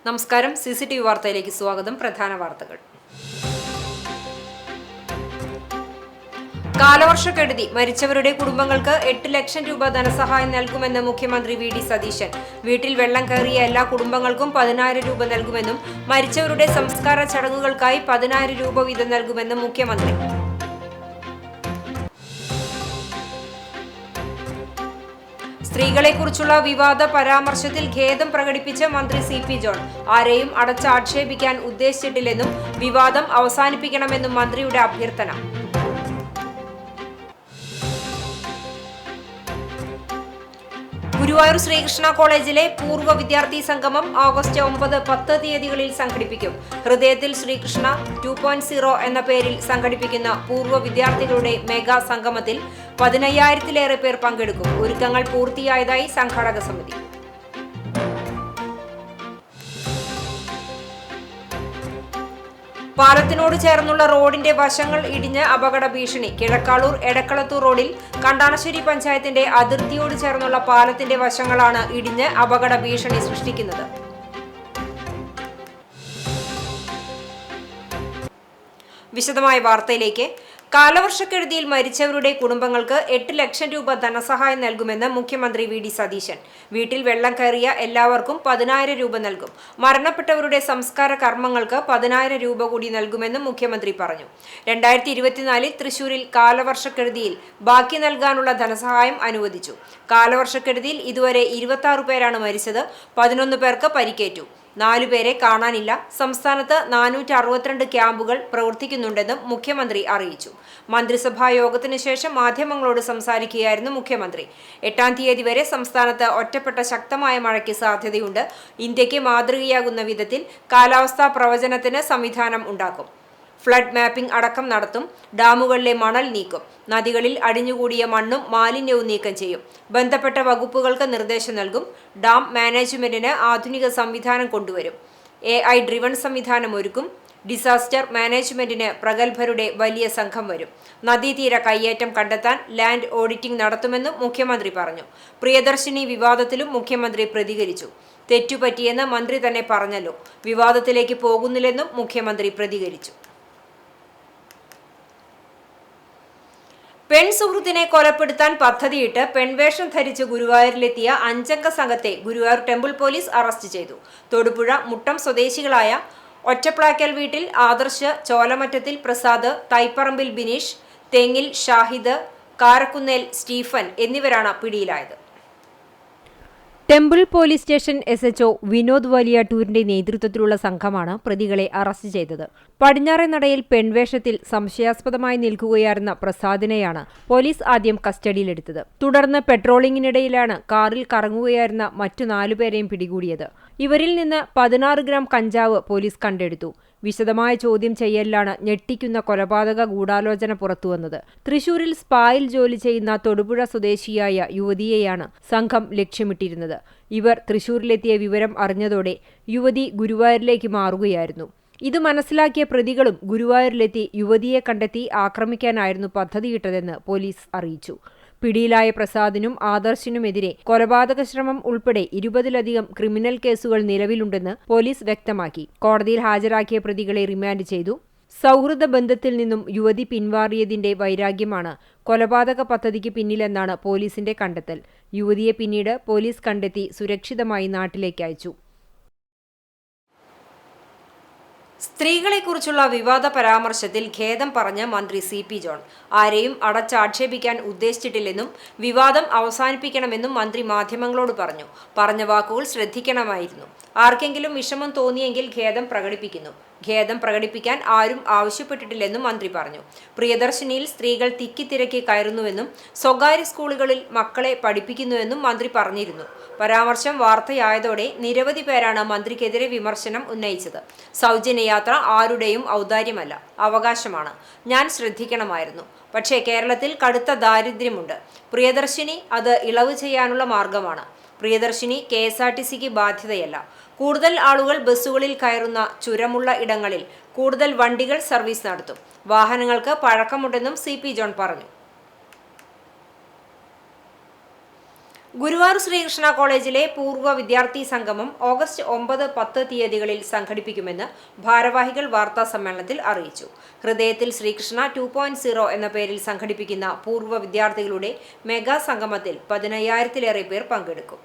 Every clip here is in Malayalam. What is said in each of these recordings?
നമസ്കാരം. CCTV വാർത്തയിലേക്ക് സ്വാഗതം. പ്രധാന വാർത്തകൾ. കാലവർഷക്കെടുതി മരിച്ചവരുടെ കുടുംബങ്ങൾക്ക് 8 ലക്ഷം രൂപ ധനസഹായം നൽകുമെന്ന് മുഖ്യമന്ത്രി വി ഡി സതീശൻ. വീട്ടിൽ വെള്ളം കയറിയ എല്ലാ കുടുംബങ്ങൾക്കും 10,000 രൂപ നൽകുമെന്നും മരിച്ചവരുടെ സംസ്കാര ചടങ്ങുകൾക്കായി 10,000 രൂപ വീതം നൽകുമെന്നും മുഖ്യമന്ത്രി. സ്ത്രീകളെക്കുറിച്ചുള്ള വിവാദ പരാമർശത്തിൽ ഖേദം പ്രകടിപ്പിച്ച മന്ത്രി CP ജോൺ. ആരെയും അടച്ചാക്ഷേപിക്കാൻ ഉദ്ദേശിച്ചിട്ടില്ലെന്നും വിവാദം അവസാനിപ്പിക്കണമെന്നും മന്ത്രിയുടെ അഭ്യർത്ഥന. ഗുരുവായൂർ ശ്രീകൃഷ്ണ കോളേജിലെ പൂർവ്വ വിദ്യാർത്ഥി സംഗമം ഓഗസ്റ്റ് 9, 10 തീയതികളിൽ സംഘടിപ്പിക്കും. ഹൃദയത്തിൽ ശ്രീകൃഷ്ണ 2.0 എന്ന പേരിൽ സംഘടിപ്പിക്കുന്ന പൂർവ്വ വിദ്യാർത്ഥികളുടെ മെഗാ സംഗമത്തിൽ 15,000-ലേറെ പേർ പങ്കെടുക്കും. ഒരുക്കങ്ങൾ പൂർത്തിയായതായി സംഘാടക സമിതി. പാലത്തിനോട് ചേർന്നുള്ള റോഡിന്റെ വശങ്ങൾ ഇടിഞ്ഞ് അപകട ഭീഷണി. കിഴക്കാളൂർ എടക്കളത്തൂർ റോഡിൽ കണ്ടാണശ്ശേരി പഞ്ചായത്തിന്റെ അതിർത്തിയോട് ചേർന്നുള്ള പാലത്തിന്റെ വശങ്ങളാണ് ഇടിഞ്ഞ് അപകട ഭീഷണി സൃഷ്ടിക്കുന്നത്. വിശദമായ വാർത്തയിലേക്ക്. കാലവർഷക്കെടുതിയിൽ മരിച്ചവരുടെ കുടുംബങ്ങൾക്ക് 8 ലക്ഷം രൂപ ധനസഹായം നൽകുമെന്ന് മുഖ്യമന്ത്രി വി ഡി സതീശൻ. വീട്ടിൽ വെള്ളം കയറിയ എല്ലാവർക്കും 10,000 രൂപ നൽകും. മരണപ്പെട്ടവരുടെ സംസ്കാര കർമ്മങ്ങൾക്ക് 10,000 രൂപ കൂടി നൽകുമെന്നും മുഖ്യമന്ത്രി പറഞ്ഞു. 2024 തൃശൂരിൽ കാലവർഷക്കെടുതിയിൽ ബാക്കി നൽകാനുള്ള ധനസഹായം അനുവദിച്ചു. കാലവർഷക്കെടുതിയിൽ ഇതുവരെ 26 പേരാണ് മരിച്ചത്. 11 പേർക്ക് പരിക്കേറ്റു. 4 പേരെ കാണാനില്ല. സംസ്ഥാനത്ത് 462 ക്യാമ്പുകൾ പ്രവർത്തിക്കുന്നുണ്ടെന്നും മുഖ്യമന്ത്രി അറിയിച്ചു. മന്ത്രിസഭാ യോഗത്തിനു ശേഷം മാധ്യമങ്ങളോട് സംസാരിക്കുകയായിരുന്നു മുഖ്യമന്ത്രി. 8-ാം തീയതി വരെ സംസ്ഥാനത്ത് ഒറ്റപ്പെട്ട ശക്തമായ മഴയ്ക്ക് സാധ്യതയുണ്ട്. ഇന്ത്യക്ക് മാതൃകയാകുന്ന വിധത്തിൽ കാലാവസ്ഥാ പ്രവചനത്തിന് സംവിധാനം ഉണ്ടാക്കും. ഫ്ലഡ് മാപ്പിംഗ് അടക്കം നടത്തും. ഡാമുകളിലെ മണൽ നീക്കും. നദികളിൽ അടിഞ്ഞുകൂടിയ മണ്ണും മാലിന്യവും നീക്കം ചെയ്യും. ബന്ധപ്പെട്ട വകുപ്പുകൾക്ക് നിർദ്ദേശം നൽകും. ഡാം മാനേജ്മെന്റിന് ആധുനിക സംവിധാനം കൊണ്ടുവരും. AI ഡ്രിവൺ സംവിധാനം ഒരുക്കും. ഡിസാസ്റ്റർ മാനേജ്മെന്റിന് പ്രഗത്ഭരുടെ വലിയ സംഘം വരും. നദീതീര കയ്യേറ്റം കണ്ടെത്താൻ ലാൻഡ് ഓഡിറ്റിംഗ് നടത്തുമെന്നും മുഖ്യമന്ത്രി പറഞ്ഞു. പ്രിയദർശിനി വിവാദത്തിലും മുഖ്യമന്ത്രി പ്രതികരിച്ചു. തെറ്റുപറ്റിയെന്ന് മന്ത്രി തന്നെ പറഞ്ഞല്ലോ. വിവാദത്തിലേക്ക് പോകുന്നില്ലെന്നും മുഖ്യമന്ത്രി പ്രതികരിച്ചു. പെൺസുഹൃത്തിനെ കൊലപ്പെടുത്താൻ പദ്ധതിയിട്ട് പെൺവേഷം ധരിച്ച് ഗുരുവായൂരിലെത്തിയ 5-അംഗ സംഘത്തെ ഗുരുവായൂർ ടെമ്പിൾ പോലീസ് അറസ്റ്റ് ചെയ്തു. തൊടുപുഴ മുട്ടം സ്വദേശികളായ ഒറ്റപ്ലാക്കൽ വീട്ടിൽ ആദർശ്, ചോലമറ്റത്തിൽ പ്രസാദ്, തൈപ്പറമ്പിൽ ബിനീഷ്, തെങ്ങിൽ ഷാഹിദ്, കാരക്കുന്നേൽ സ്റ്റീഫൻ എന്നിവരാണ് പിടിയിലായത്. Temple police station SHO Vinod വലിയാട്ടൂരിന്റെ നേതൃത്വത്തിലുള്ള സംഘമാണ് പ്രതികളെ അറസ്റ്റ് ചെയ്തത്. പടിഞ്ഞാറേ നടയിൽ പെൺവേഷത്തിൽ സംശയാസ്പദമായി നിൽക്കുകയായിരുന്ന പ്രസാദിനെയാണ് പോലീസ് ആദ്യം കസ്റ്റഡിയിലെടുത്തത്. തുടർന്ന് പെട്രോളിംഗിനിടയിലാണ് കാറിൽ കറങ്ങുകയായിരുന്ന മറ്റു 4 പേരെയും പിടികൂടിയത്. ഇവരിൽ നിന്ന് 16 ഗ്രാം കഞ്ചാവ് പോലീസ് കണ്ടെടുത്തു. വിശദമായ ചോദ്യം ചെയ്യലിലാണ് ഞെട്ടിക്കുന്ന കൊലപാതക ഗൂഢാലോചന പുറത്തുവന്നത്. തൃശൂരിൽ സ്പായിൽ ജോലി ചെയ്യുന്ന തൊടുപുഴ സ്വദേശിയായ യുവതിയെയാണ് സംഘം ലക്ഷ്യമിട്ടിരുന്നത്. ഇവർ തൃശൂരിലെത്തിയ വിവരം അറിഞ്ഞതോടെ യുവതി ഗുരുവായൂരിലേക്ക് മാറുകയായിരുന്നു. ഇത് മനസ്സിലാക്കിയ പ്രതികളും ഗുരുവായൂരിലെത്തി യുവതിയെ കണ്ടെത്തി ആക്രമിക്കാനായിരുന്നു പദ്ധതിയിട്ടതെന്ന് പോലീസ് അറിയിച്ചു. പിടിയിലായ പ്രസാദിനും ആദർശിനുമെതിരെ കൊലപാതക ശ്രമം ഉൾപ്പെടെ 20-ലധികം ക്രിമിനൽ കേസുകൾ നിലവിലുണ്ടെന്ന് പോലീസ് വ്യക്തമാക്കി. കോടതിയിൽ ഹാജരാക്കിയ പ്രതികളെ റിമാൻഡ് ചെയ്തു. സൗഹൃദ ബന്ധത്തിൽ നിന്നും യുവതി പിന്മാറിയതിന്റെ വൈരാഗ്യമാണ് കൊലപാതക പദ്ധതിക്ക് പിന്നിലെന്നാണ് പോലീസിന്റെ കണ്ടെത്തൽ. യുവതിയെ പിന്നീട് പോലീസ് കണ്ടെത്തി സുരക്ഷിതമായി നാട്ടിലേക്ക് അയച്ചു. സ്ത്രീകളെക്കുറിച്ചുള്ള വിവാദ പരാമർശത്തിൽ ഖേദം പറഞ്ഞ മന്ത്രി CP ജോൺ. ആരെയും അടച്ചാക്ഷേപിക്കാൻ ഉദ്ദേശിച്ചിട്ടില്ലെന്നും വിവാദം അവസാനിപ്പിക്കണമെന്നും മന്ത്രി മാധ്യമങ്ങളോട് പറഞ്ഞു. പറഞ്ഞ വാക്കുകൾ ശ്രദ്ധിക്കണമായിരുന്നു. ആർക്കെങ്കിലും വിഷമം തോന്നിയെങ്കിൽ ഖേദം പ്രകടിപ്പിക്കുന്നു. ഖേദം പ്രകടിപ്പിക്കാൻ ആരും ആവശ്യപ്പെട്ടിട്ടില്ലെന്നും മന്ത്രി പറഞ്ഞു. പ്രിയദർശിനിയിൽ സ്ത്രീകൾ തിക്കിത്തിരക്കി കയറുന്നുവെന്നും സ്വകാര്യ സ്കൂളുകളിൽ മക്കളെ പഠിപ്പിക്കുന്നുവെന്നും മന്ത്രി പറഞ്ഞിരുന്നു. പരാമർശം വാർത്തയായതോടെ നിരവധി പേരാണ് മന്ത്രിക്കെതിരെ വിമർശനം ഉന്നയിച്ചത്. സൗജന്യയാത്ര ആരുടെയും ഔദാര്യമല്ല, അവകാശമാണ്. ഞാൻ ശ്രദ്ധിക്കണമായിരുന്നു. പക്ഷേ കേരളത്തിൽ കടുത്ത ദാരിദ്ര്യമുണ്ട്. പ്രിയദർശിനി അത് ഇളവ് ചെയ്യാനുള്ള മാർഗമാണ്. പ്രിയദർശിനി KSRTCക്ക് ബാധ്യതയല്ല. കൂടുതൽ ആളുകൾ ബസ്സുകളിൽ കയറുന്ന ചുരമുള്ള ഇടങ്ങളിൽ കൂടുതൽ വണ്ടികൾ സർവീസ് നടത്തും. വാഹനങ്ങൾക്ക് പഴക്കമുണ്ടെന്നും CP ജോൺ പറഞ്ഞു. ഗുരുവായൂർ ശ്രീകൃഷ്ണ കോളേജിലെ പൂർവ്വ വിദ്യാർത്ഥി സംഗമം ഓഗസ്റ്റ് 9, 10 തീയതികളിൽ സംഘടിപ്പിക്കുമെന്ന് ഭാരവാഹികൾ വാർത്താ സമ്മേളനത്തിൽ അറിയിച്ചു. ഹൃദയത്തിൽ ശ്രീകൃഷ്ണ 2.0 എന്ന പേരിൽ സംഘടിപ്പിക്കുന്ന പൂർവ്വ വിദ്യാർത്ഥികളുടെ മെഗാ സംഗമത്തിൽ 15,000-ലേറെ പേർ പങ്കെടുക്കും.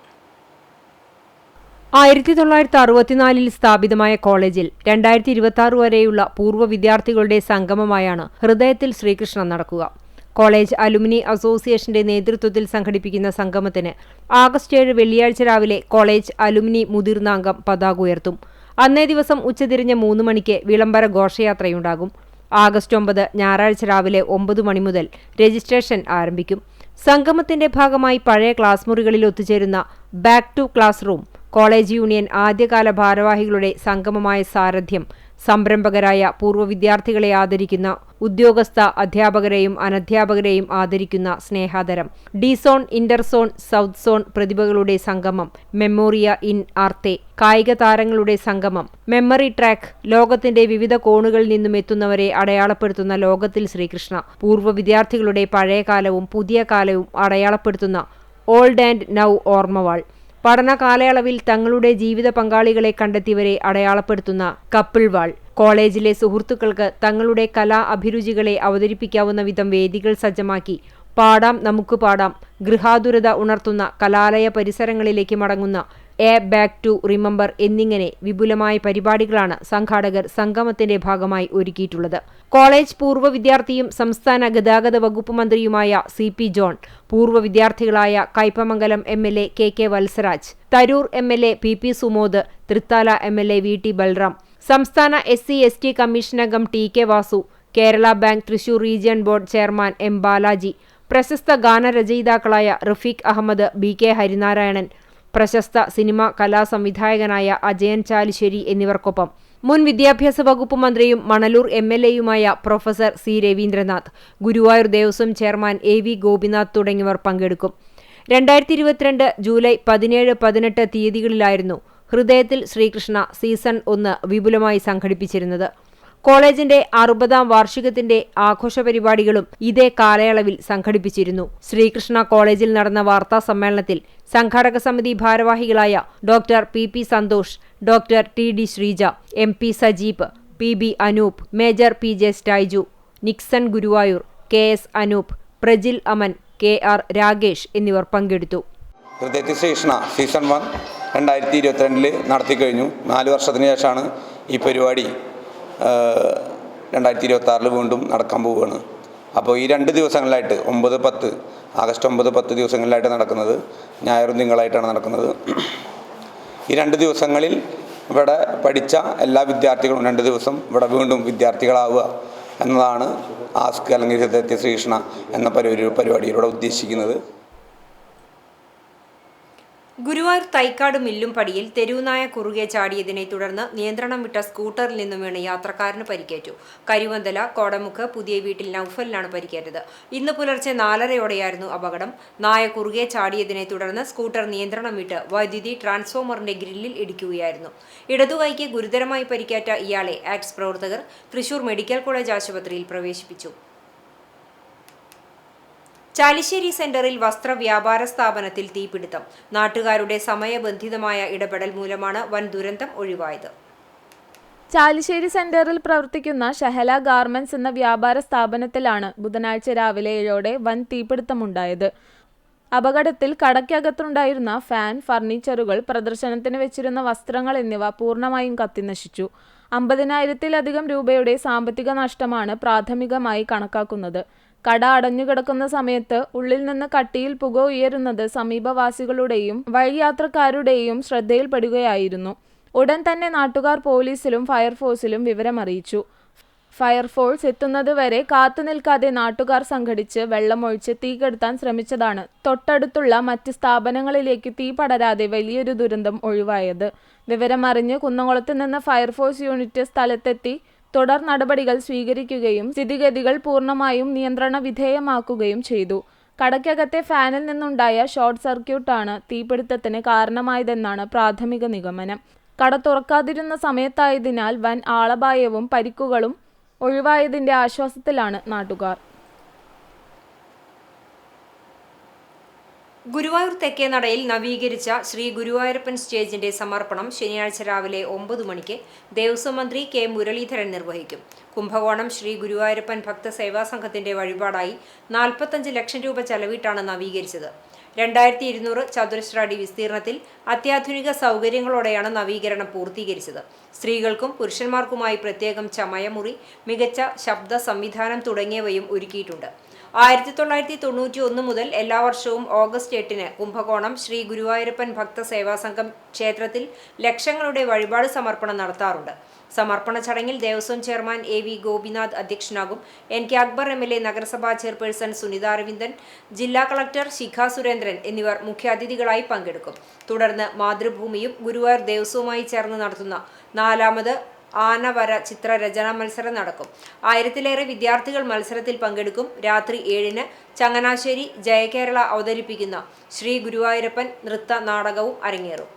1964 സ്ഥാപിതമായ കോളേജിൽ 2026 വരെയുള്ള പൂർവ്വ വിദ്യാർത്ഥികളുടെ സംഗമമായാണ് ഹൃദയത്തിൽ ശ്രീകൃഷ്ണ നടക്കുക. കോളേജ് അലുമിനി അസോസിയേഷന്റെ നേതൃത്വത്തിൽ സംഘടിപ്പിക്കുന്ന സംഗമത്തിന് ആഗസ്റ്റ് 7 വെള്ളിയാഴ്ച രാവിലെ കോളേജ് അലുമിനി മുതിർന്ന അംഗം പതാക ഉയർത്തും. അന്നേ ദിവസം ഉച്ചതിരിഞ്ഞ് 3 മണിക്ക് വിളംബര ഘോഷയാത്രയുണ്ടാകും. ആഗസ്റ്റ് 9 ഞായറാഴ്ച രാവിലെ 9 മണി മുതൽ രജിസ്ട്രേഷൻ ആരംഭിക്കും. സംഗമത്തിന്റെ ഭാഗമായി പഴയ ക്ലാസ് മുറികളിൽ ഒത്തുചേരുന്ന back to classroom, college union ആദ്യകാല ഭാരവാഹികളുടെ സംഗമമായ സാരഥ്യം, സംരംഭകരായ പൂർവ്വ വിദ്യാർത്ഥികളെ ആദരിക്കുന്ന ഉദ്യോഗസ്ഥ അധ്യാപകരെയും അനധ്യാപകരെയും ആദരിക്കുന്ന സ്നേഹാദരം, D zone, inter zone, south zone പ്രതിഭകളുടെ സംഗമം, മെമ്മോറിയ ഇൻ ആർത്തെ, കായിക താരങ്ങളുടെ സംഗമം, മെമ്മറി ട്രാക്ക്, ലോകത്തിന്റെ വിവിധ കോണുകളിൽ നിന്നും എത്തുന്നവരെ അടയാളപ്പെടുത്തുന്ന ലോകത്തിൽ ശ്രീകൃഷ്ണ, പൂർവ്വ വിദ്യാർത്ഥികളുടെ പഴയകാലവും പുതിയ കാലവും അടയാളപ്പെടുത്തുന്ന ഓൾഡ് ആൻഡ് നൗ ഓർമ്മവാൾ, പഠന കാലയളവിൽ തങ്ങളുടെ ജീവിത പങ്കാളികളെ കണ്ടെത്തിയവരെ അടയാളപ്പെടുത്തുന്ന കപ്പിൾ വാൾ, കോളേജിലെ സുഹൃത്തുക്കൾക്ക് തങ്ങളുടെ കലാ അഭിരുചികളെ അവതരിപ്പിക്കാവുന്ന വിധം വേദികൾ സജ്ജമാക്കി പാടാം നമുക്ക് പാടാം, ഗൃഹാതുരത ഉണർത്തുന്ന കലാലയ പരിസരങ്ങളിലേക്ക് മടങ്ങുന്ന എ ബാക്ക് ടു റിമംബർ എന്നിങ്ങനെ വിപുലമായ പരിപാടികളാണ് സംഘാടകർ സംഗമത്തിന്റെ ഭാഗമായി ഒരുക്കിയിട്ടുള്ളത്. കോളേജ് പൂർവ്വ വിദ്യാർത്ഥിയും സംസ്ഥാന ഗതാഗത വകുപ്പ് മന്ത്രിയുമായ CP ജോൺ, പൂർവ്വ വിദ്യാർത്ഥികളായ Kaipamangalam MLA KK Valsaraj, Tharoor MLA PP Sumod, Thrithala MLA VT Balram, സംസ്ഥാന SC/ST കമ്മീഷൻ അംഗം TK Vasu, Kerala bank Thrissur region board chairman M Balaji, പ്രശസ്ത ഗാനരചയിതാക്കളായ റഫീഖ് അഹമ്മദ്, BK ഹരിനാരായണൻ, പ്രശസ്ത സിനിമ കലാ സംവിധായകനായ അജയൻ ചാലിശ്ശേരി എന്നിവർക്കൊപ്പം മുൻ വിദ്യാഭ്യാസ വകുപ്പ് മന്ത്രിയും മണലൂർ MLAയുമായ professor C Raveendranath, Guruvayur Devaswom chairman AV Gopinath തുടങ്ങിയവർ പങ്കെടുക്കും. 2022 ജൂലൈ 17, 18 തീയതികളിലായിരുന്നു ഹൃദയത്തിൽ ശ്രീകൃഷ്ണ സീസൺ 1 വിപുലമായി സംഘടിപ്പിച്ചിരുന്നത്. കോളേജിന്റെ 60ാം വാർഷികത്തിന്റെ ആഘോഷ പരിപാടികളും ഇതേ കാലയളവിൽ സംഘടിപ്പിച്ചിരുന്നു. ശ്രീകൃഷ്ണ കോളേജിൽ നടന്ന വാർത്താ സമ്മേളനത്തിൽ സംഘാടക സമിതി ഭാരവാഹികളായ doctor PP Santhosh, doctor TD Sreeja, MP Sajeeb, PB Anoop, major PJ Styju, Nixon Guruvayur, KS Anoop, Prajil Aman, KR Ragesh എന്നിവർ പങ്കെടുത്തു. ഹൃദയത്തിൽ ശ്രീകൃഷ്ണ സീസൺ 1 2022 നടത്തിക്കഴിഞ്ഞു. 4 വർഷത്തിന് ശേഷമാണ് ഈ പരിപാടി 2026 വീണ്ടും നടക്കാൻ പോവുകയാണ്. അപ്പോൾ ഈ 2 ദിവസങ്ങളിലായിട്ട് 9, 10 ആഗസ്റ്റ് 9, 10 ദിവസങ്ങളിലായിട്ട് നടക്കുന്നത്, ഞായറും തിങ്കളായിട്ടാണ് നടക്കുന്നത്. ഈ 2 ദിവസങ്ങളിൽ ഇവിടെ പഠിച്ച എല്ലാ വിദ്യാർത്ഥികളും 2 ദിവസം ഇവിടെ വീണ്ടും വിദ്യാർത്ഥികളാവുക എന്നതാണ് ആസ്ക് അല്ലെങ്കിൽ ഹൃദയത്തിൽ ശ്രീകൃഷ്ണ എന്ന പരിപാടിയിലൂടെ ഉദ്ദേശിക്കുന്നത്. ഗുരുവായൂർ തൈക്കാട് മില്ലുംപടിയിൽ തെരുവുനായ കുറുകെ ചാടിയതിനെ തുടർന്ന് നിയന്ത്രണം വിട്ട സ്കൂട്ടറിൽ നിന്നും വീണ് യാത്രക്കാരന് പരിക്കേറ്റു. കരിവന്തല കോടമുക്ക് പുതിയ വീട്ടിൽ നൌഫലിനാണ് പരിക്കേറ്റത്. ഇന്ന് പുലർച്ചെ 4:30യോടെയായിരുന്നു അപകടം. നായ കുറുകെ ചാടിയതിനെ തുടർന്ന് സ്കൂട്ടർ നിയന്ത്രണം വിട്ട് വൈദ്യുതി ട്രാൻസ്ഫോമറിന്റെ ഗ്രില്ലിൽ ഇടിക്കുകയായിരുന്നു. ഇടതുകൈക്ക് ഗുരുതരമായി പരിക്കേറ്റ ഇയാളെ ആക്ട്സ് പ്രവർത്തകർ തൃശൂർ മെഡിക്കൽ കോളേജ് ആശുപത്രിയിൽ പ്രവേശിപ്പിച്ചു. ചാലിശ്ശേരി സെന്ററിൽ വസ്ത്ര വ്യാപാര സ്ഥാപനത്തിൽ തീപിടുത്തം. നാട്ടുകാരുടെ സമയബന്ധിതമായ ഇടപെടൽ മൂലമാണ് വൻ ദുരന്തം ഒഴിവായത്. ചാലിശ്ശേരി സെന്ററിൽ പ്രവർത്തിക്കുന്ന ഷഹല ഗാർമെന്റ്സ് എന്ന വ്യാപാര സ്ഥാപനത്തിലാണ് ബുധനാഴ്ച രാവിലെ 7ഓടെ വൻ തീപിടുത്തമുണ്ടായത്. അപകടത്തിൽ കടയ്ക്കകത്തുണ്ടായിരുന്ന ഫാൻ, ഫർണിച്ചറുകൾ, പ്രദർശനത്തിന് വെച്ചിരുന്ന വസ്ത്രങ്ങൾ എന്നിവ പൂർണ്ണമായും കത്തിനശിച്ചു. 50,000-ത്തിലധികം രൂപയുടെ സാമ്പത്തിക നഷ്ടമാണ് പ്രാഥമികമായി കണക്കാക്കുന്നത്. കട അടഞ്ഞുകിടക്കുന്ന സമയത്ത് ഉള്ളിൽ നിന്ന് കട്ടിയിൽ പുക ഉയരുന്നത് സമീപവാസികളുടെയും വഴിയാത്രക്കാരുടെയും ശ്രദ്ധയിൽപ്പെടുകയായിരുന്നു. ഉടൻ തന്നെ നാട്ടുകാർ പോലീസിലും ഫയർഫോഴ്സിലും വിവരമറിയിച്ചു. ഫയർഫോഴ്സ് എത്തുന്നതുവരെ കാത്തുനിൽക്കാതെ നാട്ടുകാർ സംഘടിച്ച് വെള്ളമൊഴിച്ച് തീ കെടുത്താൻ ശ്രമിച്ചതാണ് തൊട്ടടുത്തുള്ള മറ്റ് സ്ഥാപനങ്ങളിലേക്ക് തീ പടരാതെ വലിയൊരു ദുരന്തം ഒഴിവായത്. വിവരമറിഞ്ഞ് കുന്നംകുളത്ത് നിന്ന് ഫയർഫോഴ്സ് യൂണിറ്റ് സ്ഥലത്തെത്തി തുടർ നടപടികൾ സ്വീകരിക്കുകയും സ്ഥിതിഗതികൾ പൂർണ്ണമായും നിയന്ത്രണ വിധേയമാക്കുകയും ചെയ്തു. കടയ്ക്കകത്തെ ഫാനിൽ നിന്നുണ്ടായ ഷോർട്ട് സർക്യൂട്ടാണ് തീപിടുത്തത്തിന് കാരണമായതെന്നാണ് പ്രാഥമിക നിഗമനം. കട തുറക്കാതിരുന്ന സമയത്തായതിനാൽ വൻ ആളപായവും പരിക്കുകളും ഒഴിവായതിന്റെ ആശ്വാസത്തിലാണ് നാട്ടുകാർ. ഗുരുവായൂർ തെക്കേനടയിൽ നവീകരിച്ച ശ്രീ ഗുരുവായൂരപ്പൻ സ്റ്റേജിന്റെ സമർപ്പണം ശനിയാഴ്ച രാവിലെ 9 മണിക്ക് ദേവസ്വം മന്ത്രി കെ മുരളീധരൻ നിർവഹിക്കും. കുംഭകോണം ശ്രീ ഗുരുവായൂരപ്പൻ ഭക്തസേവാ സംഘത്തിന്റെ വഴിപാടായി 45 ലക്ഷം രൂപ ചെലവിട്ടാണ് നവീകരിച്ചത്. 2200 ചതുരശ്ര അടി വിസ്തീർണത്തിൽ അത്യാധുനിക സൗകര്യങ്ങളോടെയാണ് നവീകരണം പൂർത്തീകരിച്ചത്. സ്ത്രീകൾക്കും പുരുഷന്മാർക്കുമായി പ്രത്യേകം ചമയമുറി, മികച്ച ശബ്ദ സംവിധാനം തുടങ്ങിയവയും ഒരുക്കിയിട്ടുണ്ട്. 1991 മുതൽ എല്ലാ വർഷവും ഓഗസ്റ്റ് 8-ന് കുംഭകോണം ശ്രീ ഗുരുവായൂരപ്പൻ ഭക്തസേവാ സംഘം ക്ഷേത്രത്തിൽ ലക്ഷങ്ങളുടെ വഴിപാട് സമർപ്പണം നടത്താറുണ്ട്. സമർപ്പണ ചടങ്ങിൽ ദേവസ്വം ചെയർമാൻ AV ഗോപിനാഥ് അധ്യക്ഷനാകും. NK അക്ബർ MLA, നഗരസഭാ ചെയർപേഴ്സൺ സുനിത അരവിന്ദൻ, ജില്ലാ കളക്ടർ ശിഖ സുരേന്ദ്രൻ എന്നിവർ മുഖ്യാതിഥികളായി പങ്കെടുക്കും. തുടർന്ന് മാതൃഭൂമിയും ഗുരുവായൂർ ദേവസ്വവുമായി ചേർന്ന് നടത്തുന്ന 4ാമത് ആനവര ചിത്രരചനാ മത്സരം നടക്കും. 1000-ലേറെ വിദ്യാർത്ഥികൾ മത്സരത്തിൽ പങ്കെടുക്കും. രാത്രി 7-ന് ചങ്ങനാശ്ശേരി ജയകേരള അവതരിപ്പിക്കുന്ന ശ്രീ ഗുരുവായൂരപ്പൻ നൃത്ത നാടകവും അരങ്ങേറും.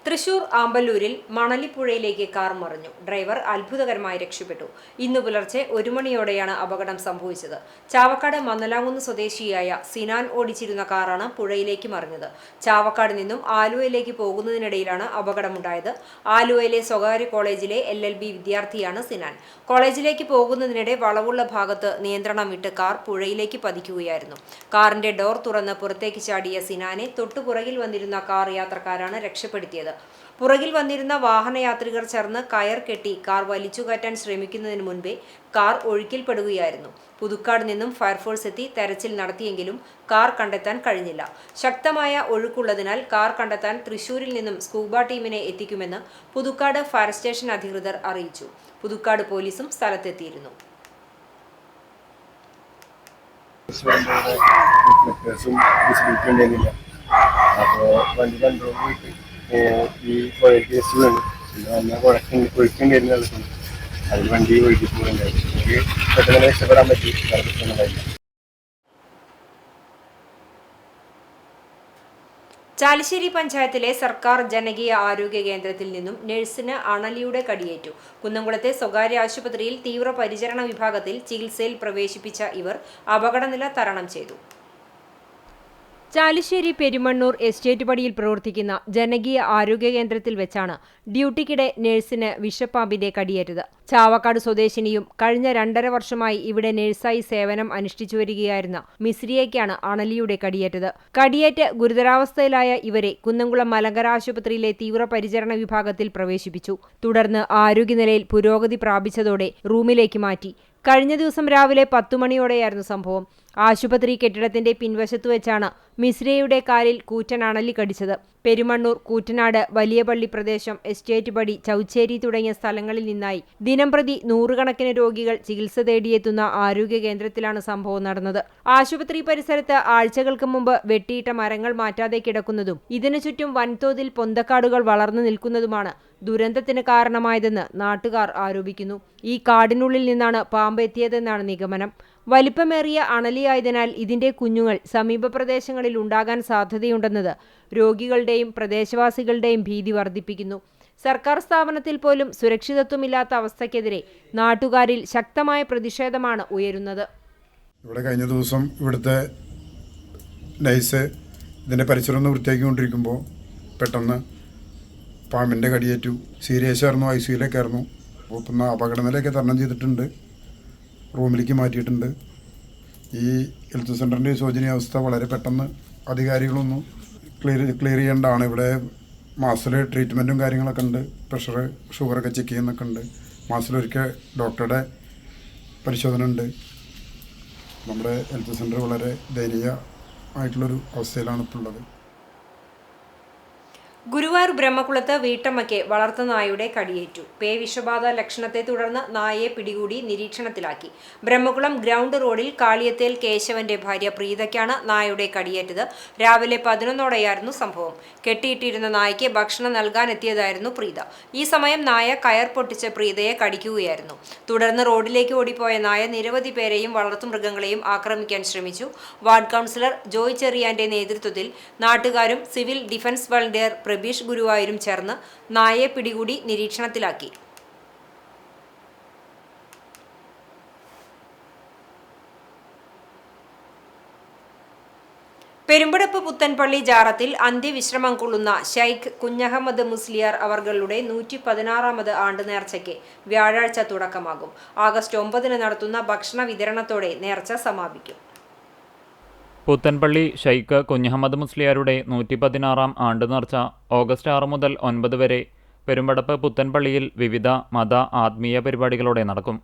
തൃശൂർ ആമ്പല്ലൂരിൽ മണലിപ്പുഴയിലേക്ക് കാർ മറിഞ്ഞു. ഡ്രൈവർ അത്ഭുതകരമായി രക്ഷപ്പെട്ടു. ഇന്നു പുലർച്ചെ 1 മണിയോടെയാണ് അപകടം സംഭവിച്ചത്. ചാവക്കാട് മന്നലാങ്കുന്ന് സ്വദേശിയായ സിനാൻ ഓടിച്ചിരുന്ന കാറാണ് പുഴയിലേക്ക് മറിഞ്ഞത്. ചാവക്കാട് നിന്നും ആലുവയിലേക്ക് പോകുന്നതിനിടയിലാണ് അപകടമുണ്ടായത്. ആലുവയിലെ സ്വകാര്യ കോളേജിലെ LLB വിദ്യാർത്ഥിയാണ് സിനാൻ. കോളേജിലേക്ക് പോകുന്നതിനിടെ വളവുള്ള ഭാഗത്ത് നിയന്ത്രണം വിട്ട് കാർ പുഴയിലേക്ക് പതിക്കുകയായിരുന്നു. കാറിന്റെ ഡോർ തുറന്ന് പുറത്തേക്ക് ചാടിയ സിനാനെ തൊട്ടുപുറകിൽ വന്നിരുന്ന കാർ യാത്രക്കാരാണ് രക്ഷപ്പെടുത്തിയത്. പുറകിൽ വന്നിരുന്ന വാഹനയാത്രികർ ചേർന്ന് കയർ കെട്ടി കാർ വലിച്ചുകയറ്റാൻ ശ്രമിക്കുന്നതിന് മുൻപേ കാർ ഒഴുക്കിൽപ്പെടുകയായിരുന്നു. പുതുക്കാട് നിന്നും ഫയർഫോഴ്സ് എത്തി തെരച്ചിൽ നടത്തിയെങ്കിലും കാർ കണ്ടെത്താൻ കഴിഞ്ഞില്ല. ശക്തമായ ഒഴുക്കുള്ളതിനാൽ കാർ കണ്ടെത്താൻ തൃശൂരിൽ നിന്നും സ്കൂബ ടീമിനെ എത്തിക്കുമെന്ന് പുതുക്കാട് ഫയർ സ്റ്റേഷൻ അധികൃതർ അറിയിച്ചു. പുതുക്കാട് പോലീസും സ്ഥലത്തെത്തിയിരുന്നു. ഈ പുഴയ്ക്ക് വീണ് പിന്നെ ഒഴുക്കുണ്ടായിരുന്നു. അതിൽ വണ്ടി ഒഴുക്കി പോകുന്നുണ്ടായിരുന്നു. എനിക്ക് പെട്ടെന്ന് രക്ഷപ്പെടാൻ പറ്റി. പ്രശ്നമുണ്ടായില്ല. ചാലിശ്ശേരി പഞ്ചായത്തിലെ സർക്കാർ ജനകീയ ആരോഗ്യ കേന്ദ്രത്തിൽ നിന്നും നഴ്സിന് അണലിയുടെ കടിയേറ്റു. കുന്നംകുളത്തെ സ്വകാര്യ ആശുപത്രിയിൽ തീവ്രപരിചരണ വിഭാഗത്തിൽ ചികിത്സയിൽ പ്രവേശിപ്പിച്ച ഇവർ അപകടനില തരണം ചെയ്തു. ചാലിശ്ശേരി പെരുമണ്ണൂർ എസ്റ്റേറ്റ് പടിയിൽ പ്രവർത്തിക്കുന്ന ജനകീയ ആരോഗ്യ കേന്ദ്രത്തിൽ വെച്ചാണ് ഡ്യൂട്ടിക്കിടെ നഴ്സിന് വിഷപ്പാമ്പിന്റെ കടിയേറ്റത്. ചാവക്കാട് സ്വദേശിനിയും കഴിഞ്ഞ 2.5 വർഷമായി ഇവിടെ നഴ്സായി സേവനം അനുഷ്ഠിച്ചു വരികയായിരുന്ന മിസ്രിയയ്ക്കാണ് അണലിയുടെ കടിയേറ്റത്. കടിയേറ്റ് ഗുരുതരാവസ്ഥയിലായ ഇവരെ കുന്നംകുളം മലങ്കര ആശുപത്രിയിലെ തീവ്രപരിചരണ വിഭാഗത്തിൽ പ്രവേശിപ്പിച്ചു. തുടർന്ന് ആരോഗ്യനിലയിൽ പുരോഗതി പ്രാപിച്ചതോടെ റൂമിലേക്ക് മാറ്റി. കഴിഞ്ഞ ദിവസം രാവിലെ 10 മണിയോടെയായിരുന്നു സംഭവം. ആശുപത്രി കെട്ടിടത്തിന്റെ പിൻവശത്തു വെച്ചാണ് മിസ്രിയയുടെ കാലിൽ കൂറ്റൻ അണലി കടിച്ചത്. പെരുമണ്ണൂർ, കൂറ്റനാട്, വലിയപള്ളി പ്രദേശം, എസ്റ്റേറ്റ് പടി, ചൗച്ചേരി തുടങ്ങിയ സ്ഥലങ്ങളിൽ നിന്നായി ദിനംപ്രതി 100 കണക്കിന് രോഗികൾ ചികിത്സ തേടിയെത്തുന്ന ആരോഗ്യ കേന്ദ്രത്തിലാണ് സംഭവം നടന്നത്. ആശുപത്രി പരിസരത്ത് ആഴ്ചകൾക്ക് മുമ്പ് വെട്ടിയിട്ട മരങ്ങൾ മാറ്റാതെ കിടക്കുന്നതും ഇതിനു ചുറ്റും വൻതോതിൽ പൊന്തക്കാടുകൾ വളർന്നു നിൽക്കുന്നതുമാണ് ദുരന്തത്തിന് കാരണമായതെന്ന് നാട്ടുകാർ ആരോപിക്കുന്നു. ഈ കാടിനുള്ളിൽ നിന്നാണ് പാമ്പ് എത്തിയതെന്നാണ് നിഗമനം. വലിപ്പമേറിയ അണലിയായതിനാൽ ഇതിന്റെ കുഞ്ഞുങ്ങൾ സമീപ പ്രദേശങ്ങളിൽ ഉണ്ടാകാൻ സാധ്യതയുണ്ടെന്നത് രോഗികളുടെയും പ്രദേശവാസികളുടെയും ഭീതി വർദ്ധിപ്പിക്കുന്നു. സർക്കാർ സ്ഥാപനത്തിൽ പോലും സുരക്ഷിതത്വമില്ലാത്ത അവസ്ഥയ്ക്കെതിരെ നാട്ടുകാരിൽ ശക്തമായ പ്രതിഷേധമാണ് ഉയരുന്നത്. ഇവിടെ കഴിഞ്ഞ ദിവസം ഇവിടുത്തെ നൈസ് ഇതിൻ്റെ പരിസരം ഒന്ന് വൃത്തിയാക്കിക്കൊണ്ടിരിക്കുമ്പോൾ പെട്ടെന്ന് പാമ്പിൻ്റെ കടിയേറ്റു. സീരിയസ് ആയിരുന്നു, ICUയിലേക്കായിരുന്നു. അപ്പോൾ പിന്നെ അപകടനിലയൊക്കെ തരണം ചെയ്തിട്ടുണ്ട്, റൂമിലേക്ക് മാറ്റിയിട്ടുണ്ട്. ഈ ഹെൽത്ത് സെൻ്ററിൻ്റെ ശോചനീയാവസ്ഥ വളരെ പെട്ടെന്ന് അധികാരികളൊന്നും ക്ലിയർ ചെയ്യേണ്ടതാണ്. ഇവിടെ മാസത്തിൽ ട്രീറ്റ്മെൻറ്റും കാര്യങ്ങളൊക്കെ ഉണ്ട്. പ്രഷർ, ഷുഗറൊക്കെ ചെക്ക് ചെയ്യുന്നൊക്കെ ഉണ്ട്. മാസത്തിലൊരിക്കൽ ഡോക്ടറുടെ പരിശോധന ഉണ്ട്. നമ്മുടെ ഹെൽത്ത് സെൻ്റർ വളരെ ദയനീയമായിട്ടുള്ളൊരു അവസ്ഥയിലാണ് ഇപ്പോൾ ഉള്ളത്. ഗുരുവായൂർ ബ്രഹ്മകുളത്ത് വീട്ടമ്മയ്ക്ക് വളർത്തുനായയുടെ കടിയേറ്റു. വിഷബാധ ലക്ഷണത്തെ തുടർന്ന് നായയെ പിടികൂടി നിരീക്ഷണത്തിലാക്കി. ബ്രഹ്മകുളം ഗ്രൗണ്ട് റോഡിൽ കാളിയത്തേൽ കേശവന്റെ ഭാര്യ പ്രീതയ്ക്കാണ് നായയുടെ കടിയേറ്റത്. രാവിലെ 11ഓടെയായിരുന്നു സംഭവം. കെട്ടിയിട്ടിരുന്ന നായയ്ക്ക് ഭക്ഷണം നൽകാനെത്തിയതായിരുന്നു പ്രീത. ഈ സമയം നായ കയർ പൊട്ടിച്ച് പ്രീതയെ കടിക്കുകയായിരുന്നു. തുടർന്ന് റോഡിലേക്ക് ഓടിപ്പോയ നായ നിരവധി പേരെയും വളർത്തുമൃഗങ്ങളെയും ആക്രമിക്കാൻ ശ്രമിച്ചു. വാർഡ് കൗൺസിലർ ജോയ് ചെറിയാന്റെ നേതൃത്വത്തിൽ നാട്ടുകാരും സിവിൽ ഡിഫൻസ് വളണ്ടിയർ പ്രബീഷ് ഗുരുവായൂരും ചേർന്ന് നായയെ പിടികൂടി നിരീക്ഷണത്തിലാക്കി. പെരുമ്പടപ്പ് പുത്തൻപള്ളി ജാറത്തിൽ അന്ത്യവിശ്രമം കൊള്ളുന്ന ഷൈഖ് കുഞ്ഞഹമ്മദ് മുസ്ലിയാർ അവർകളുടെ 116ാമത് ആണ്ട് നേർച്ചയ്ക്ക് വ്യാഴാഴ്ച തുടക്കമാകും. ആഗസ്റ്റ് 9 നടത്തുന്ന ഭക്ഷണ വിതരണത്തോടെ നേർച്ച സമാപിക്കും. പുത്തൻപള്ളി ഷൈഖ് കുഞ്ഞഹമ്മദ് മുസ്ലിയാരുടെ 116ാം ആണ്ട് നേർച്ച ഓഗസ്റ്റ് 6 മുതൽ 9 വരെ പെരുമ്പടപ്പ് പുത്തൻപള്ളിയിൽ വിവിധ മത ആത്മീയ പരിപാടികളോടെ നടക്കും.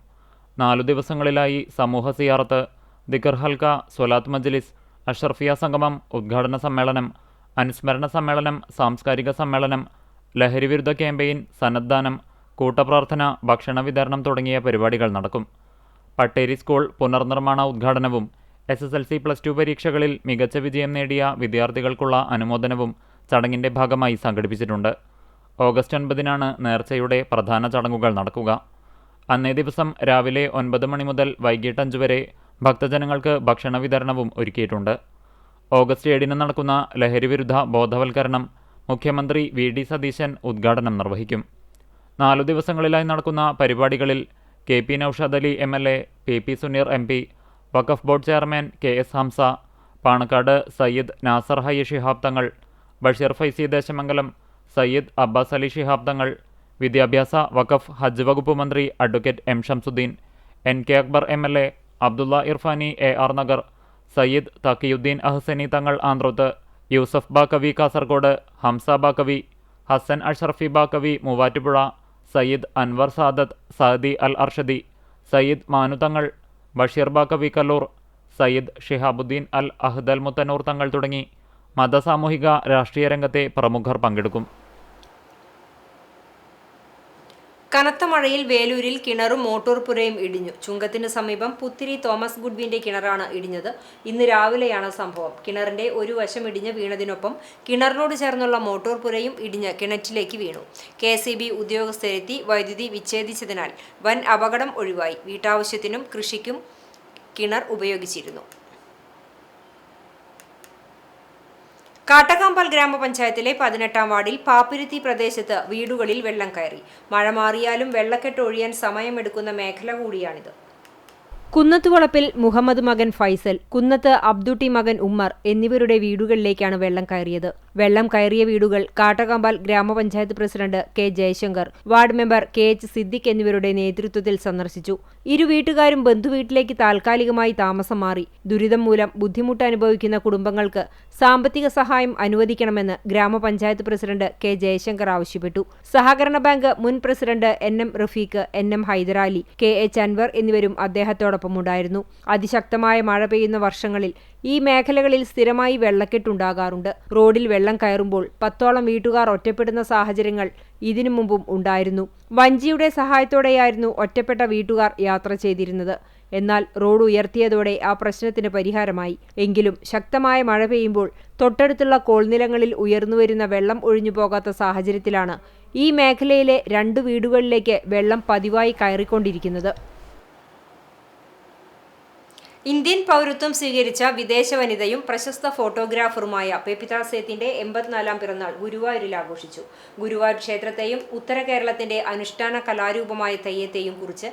4 ദിവസങ്ങളിലായി സമൂഹ സിയാറത്ത്, ദിക്ർ ഹൽക്ക, സ്വലാത്ത് മജ്ലിസ്, അഷ്റഫിയ സംഗമം, ഉദ്ഘാടന സമ്മേളനം, അനുസ്മരണ സമ്മേളനം, സാംസ്കാരിക സമ്മേളനം, ലഹരിവിരുദ്ധ ക്യാമ്പയിൻ, സന്നദ്ധാനം, കൂട്ടപ്രാർത്ഥന, ഭക്ഷണ വിതരണം തുടങ്ങിയ പരിപാടികൾ നടക്കും. പട്ടേരി സ്കൂൾ പുനർനിർമ്മാണ ഉദ്ഘാടനവും SSLC+2 പരീക്ഷകളിൽ മികച്ച വിജയം നേടിയ വിദ്യാർത്ഥികൾക്കുള്ള അനുമോദനവും ചടങ്ങിൻ്റെ ഭാഗമായി സംഘടിപ്പിച്ചിട്ടുണ്ട്. ഓഗസ്റ്റ് 9 നേർച്ചയുടെ പ്രധാന ചടങ്ങുകൾ നടക്കുക. അന്നേ ദിവസം രാവിലെ 9 മണി മുതൽ വൈകിട്ട് 5 വരെ ഭക്തജനങ്ങൾക്ക് ഭക്ഷണ വിതരണവും ഒരുക്കിയിട്ടുണ്ട്. ഓഗസ്റ്റ് 7 നടക്കുന്ന ലഹരിവിരുദ്ധ ബോധവൽക്കരണം മുഖ്യമന്ത്രി VD സതീശൻ ഉദ്ഘാടനം നിർവഹിക്കും. 4 ദിവസങ്ങളിലായി നടക്കുന്ന പരിപാടികളിൽ KP Noushad Ali MLA, PP Suneer MP, Waqf board chairman KS Hamza, Panakkad Sayyid Nasar Hayya Shihab Thangal, Basheer Faizy Desamangalam, Sayyid Abbas Ali Shihab Thangal, വിദ്യാഭ്യാസ വഖഫ് ഹജ്ജ് വകുപ്പ് മന്ത്രി advocate M Shamsuddin, NK Akbar MLA, Abdulla Irfani AR Nagar, Sayyid Thakiyuddin Ahsani Thangal Androth, Yusuf Baqavi Kasaragod, Hamza Baqavi, Hasan Ashrafi Baqavi Muvattupuzha, Sayyid Anwar Sadath Saadi അൽ അർഷദി, സയ്യിദ് മാനു തങ്ങൾ, ബഷീർ ബാക്കവി കല്ലൂർ, സയ്യിദ് ഷിഹാബുദ്ദീൻ അൽ അഹ്ദൽ മുത്തനൂർ തങ്ങൾ തുടങ്ങി മതസാമൂഹിക രാഷ്ട്രീയ രംഗത്തെ പ്രമുഖർ പങ്കെടുക്കും. കനത്ത മഴയിൽ വേലൂരിൽ കിണറും മോട്ടോർ പുരയും ഇടിഞ്ഞു. ചുങ്കത്തിന് സമീപം പുത്തിരി തോമസ് ഗുഡ്വിന്റെ കിണറാണ് ഇടിഞ്ഞത്. ഇന്ന് രാവിലെയാണ് സംഭവം. കിണറിന്റെ ഒരു വശം ഇടിഞ്ഞ് വീണതിനൊപ്പം കിണറിനോട് ചേർന്നുള്ള മോട്ടോർ പുരയും ഇടിഞ്ഞ് കിണറ്റിലേക്ക് വീണു. KSEB ഉദ്യോഗസ്ഥരെത്തി വൈദ്യുതി വിച്ഛേദിച്ചതിനാൽ വൻ അപകടം ഒഴിവായി. വീട്ടാവശ്യത്തിനും കൃഷിക്കും കിണർ ഉപയോഗിച്ചിരുന്നു. കാട്ടക്കാമ്പാൽ ഗ്രാമപഞ്ചായത്തിലെ 18ാം വാർഡിൽ പാപ്പിരുത്തി പ്രദേശത്ത് വീടുകളിൽ വെള്ളം കയറി. മഴ മാറിയാലും വെള്ളക്കെട്ട് ഒഴിയാൻ സമയമെടുക്കുന്ന മേഖല കൂടിയാണിത്. കുന്നത്തുവളപ്പിൽ മുഹമ്മദ് മകൻ ഫൈസൽ, കുന്നത്ത് അബ്ദുട്ടി മകൻ ഉമ്മർ എന്നിവരുടെ വീടുകളിലേക്കാണ് വെള്ളം കയറിയത്. വെള്ളം കയറിയ വീടുകൾ കാട്ടക്കാമ്പാൽ ഗ്രാമപഞ്ചായത്ത് president K Jaishankar, ward member KH Siddique എന്നിവരുടെ നേതൃത്വത്തിൽ സന്ദർശിച്ചു. ഇരു വീട്ടുകാരും ബന്ധുവീട്ടിലേക്ക് താൽക്കാലികമായി താമസം മാറി. ദുരിതം മൂലം ബുദ്ധിമുട്ട് അനുഭവിക്കുന്ന കുടുംബങ്ങൾക്ക് സാമ്പത്തിക സഹായം അനുവദിക്കണമെന്ന് ഗ്രാമപഞ്ചായത്ത് പ്രസിഡന്റ് K ജയശങ്കർ ആവശ്യപ്പെട്ടു. സഹകരണ ബാങ്ക് മുൻ president NM Rafeeq, NM Hyderali, KH Anwar എന്നിവരും അദ്ദേഹത്തോടൊപ്പമുണ്ടായിരുന്നു. അതിശക്തമായ മഴ പെയ്യുന്ന വർഷങ്ങളിൽ ഈ മേഖലകളിൽ സ്ഥിരമായി വെള്ളക്കെട്ടുണ്ടാകാറുണ്ട്. റോഡിൽ വെള്ളം കയറുമ്പോൾ 10ഓളം വീട്ടുകാർ ഒറ്റപ്പെടുന്ന സാഹചര്യങ്ങൾ ഇതിനു മുമ്പും ഉണ്ടായിരുന്നു. വഞ്ചിയുടെ സഹായത്തോടെയായിരുന്നു ഒറ്റപ്പെട്ട വീട്ടുകാർ യാത്ര ചെയ്തിരുന്നത്. എന്നാൽ റോഡ് ഉയർത്തിയതോടെ ആ പ്രശ്നത്തിന് പരിഹാരമായി. എങ്കിലും ശക്തമായ മഴ പെയ്യുമ്പോൾ തൊട്ടടുത്തുള്ള കോൾനിലങ്ങളിൽ ഉയർന്നുവരുന്ന വെള്ളം ഒഴിഞ്ഞു പോകാത്ത സാഹചര്യത്തിലാണ് ഈ മേഖലയിലെ 2 വീടുകളിലേക്ക് വെള്ളം പതിവായി കയറിക്കൊണ്ടിരിക്കുന്നത്. ഇന്ത്യൻ പൗരത്വം സ്വീകരിച്ച വിദേശ വനിതയും പ്രശസ്ത ഫോട്ടോഗ്രാഫറുമായ പേപിത സേത്തിന്റെ 84ാം പിറന്നാൾ ഗുരുവായൂരിൽ ആഘോഷിച്ചു. ഗുരുവായൂർ ക്ഷേത്രത്തെയും ഉത്തര കേരളത്തിന്റെ അനുഷ്ഠാന കലാരൂപമായ തെയ്യത്തെയും കുറിച്ച്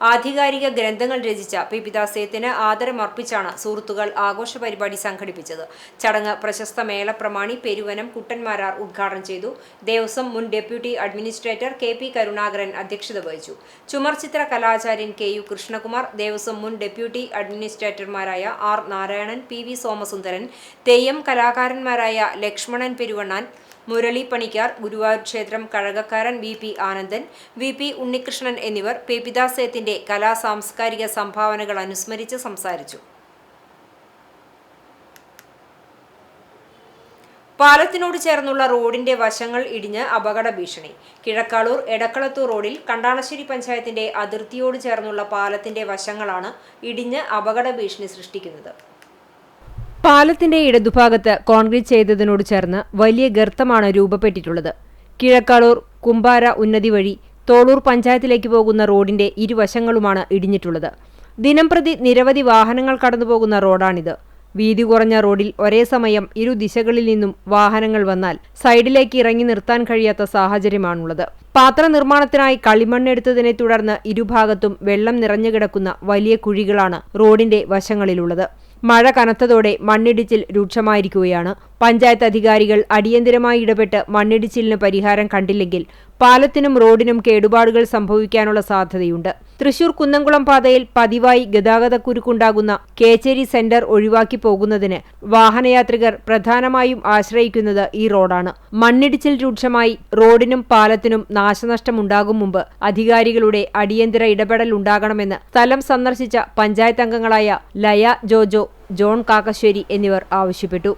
ആധികാരിക ഗ്രന്ഥങ്ങൾ രചിച്ച പേപിത സേത്തിന് ആദരമർപ്പിച്ചാണ് സുഹൃത്തുക്കൾ ആഘോഷ പരിപാടി സംഘടിപ്പിച്ചത്. ചടങ്ങ് പ്രശസ്ത മേളപ്രമാണി പെരുവനം കുട്ടന്മാരാർ ഉദ്ഘാടനം ചെയ്തു. ദേവസ്വം മുൻ ഡെപ്യൂട്ടി അഡ്മിനിസ്ട്രേറ്റർ KP കരുണാകരൻ അധ്യക്ഷത വഹിച്ചു. ചുമർചിത്ര കലാചാര്യൻ KU കൃഷ്ണകുമാർ, ദേവസ്വം മുൻ ഡെപ്യൂട്ടി അഡ്മിനിസ്ട്രേറ്റർമാരായ R നാരായണൻ, PV സോമസുന്ദരൻ, തെയ്യം കലാകാരന്മാരായ ലക്ഷ്മണൻ പെരുവണ്ണാൻ, മുരളി പണിക്കാർ, ഗുരുവായൂർ ക്ഷേത്രം കഴകക്കാരൻ VP ആനന്ദൻ, VP ഉണ്ണികൃഷ്ണൻ എന്നിവർ പേപിത സേത്തിന്റെ കലാ സാംസ്കാരിക സംഭാവനകൾ അനുസ്മരിച്ച് സംസാരിച്ചു. പാലത്തിനോട് ചേർന്നുള്ള റോഡിന്റെ വശങ്ങൾ ഇടിഞ്ഞ് അപകട ഭീഷണി. കിഴക്കാളൂർ എടക്കളത്തൂർ റോഡിൽ കണ്ടാണശ്ശേരി പഞ്ചായത്തിന്റെ അതിർത്തിയോട് ചേർന്നുള്ള പാലത്തിന്റെ വശങ്ങളാണ് ഇടിഞ്ഞ് അപകട ഭീഷണി സൃഷ്ടിക്കുന്നത്. പാലത്തിന്റെ ഇടതുഭാഗത്ത് കോൺക്രീറ്റ് ചെയ്തതിനോട് ചേർന്ന് വലിയ ഗർത്തമാണ് രൂപപ്പെട്ടിട്ടുള്ളത്. കിഴക്കാളൂർ കുമ്പാര ഉന്നതി വഴി തോളൂർ പഞ്ചായത്തിലേക്ക് പോകുന്ന റോഡിന്റെ ഇരുവശങ്ങളുമാണ് ഇടിഞ്ഞിട്ടുള്ളത്. ദിനംപ്രതി നിരവധി വാഹനങ്ങൾ കടന്നുപോകുന്ന റോഡാണിത്. വീതി കുറഞ്ഞ റോഡിൽ ഒരേ സമയം ഇരു ദിശകളിൽ നിന്നും വാഹനങ്ങൾ വന്നാൽ സൈഡിലേക്ക് ഇറങ്ങി നിർത്താൻ കഴിയാത്ത സാഹചര്യമാണുള്ളത്. പാത്ര നിർമ്മാണത്തിനായി കളിമണ്ണെടുത്തതിനെ തുടർന്ന് ഇരുഭാഗത്തും വെള്ളം നിറഞ്ഞുകിടക്കുന്ന വലിയ കുഴികളാണ് റോഡിന്റെ വശങ്ങളിലുള്ളത്. മഴ കനത്തതോടെ മണ്ണിടിച്ചിൽ രൂക്ഷമായിരിക്കുകയാണ്. പഞ്ചായത്ത് അധികാരികൾ അടിയന്തരമായി ഇടപെട്ട് മണ്ണിടിച്ചിലിന് പരിഹാരം കണ്ടില്ലെങ്കിൽ പാലത്തിനും റോഡിനും കേടുപാടുകൾ സംഭവിക്കാനുള്ള സാധ്യതയുണ്ട്. തൃശൂർ കുന്നംകുളം പാതയിൽ പതിവായി ഗതാഗതക്കുരുക്കുണ്ടാകുന്ന കേച്ചേരി സെന്റർ ഒഴിവാക്കി പോകുന്നതിന് വാഹനയാത്രികർ പ്രധാനമായും ആശ്രയിക്കുന്നത് ഈ റോഡാണ്. മണ്ണിടിച്ചിൽ രൂക്ഷമായി റോഡിനും പാലത്തിനും നാശനഷ്ടമുണ്ടാകും മുമ്പ് അധികാരികളുടെ അടിയന്തര ഇടപെടൽ ഉണ്ടാകണമെന്ന് സ്ഥലം സന്ദർശിച്ച പഞ്ചായത്ത് അംഗങ്ങളായ ലയ ജോജോ, ജോൺ കാക്കശ്ശേരി എന്നിവർ ആവശ്യപ്പെട്ടു.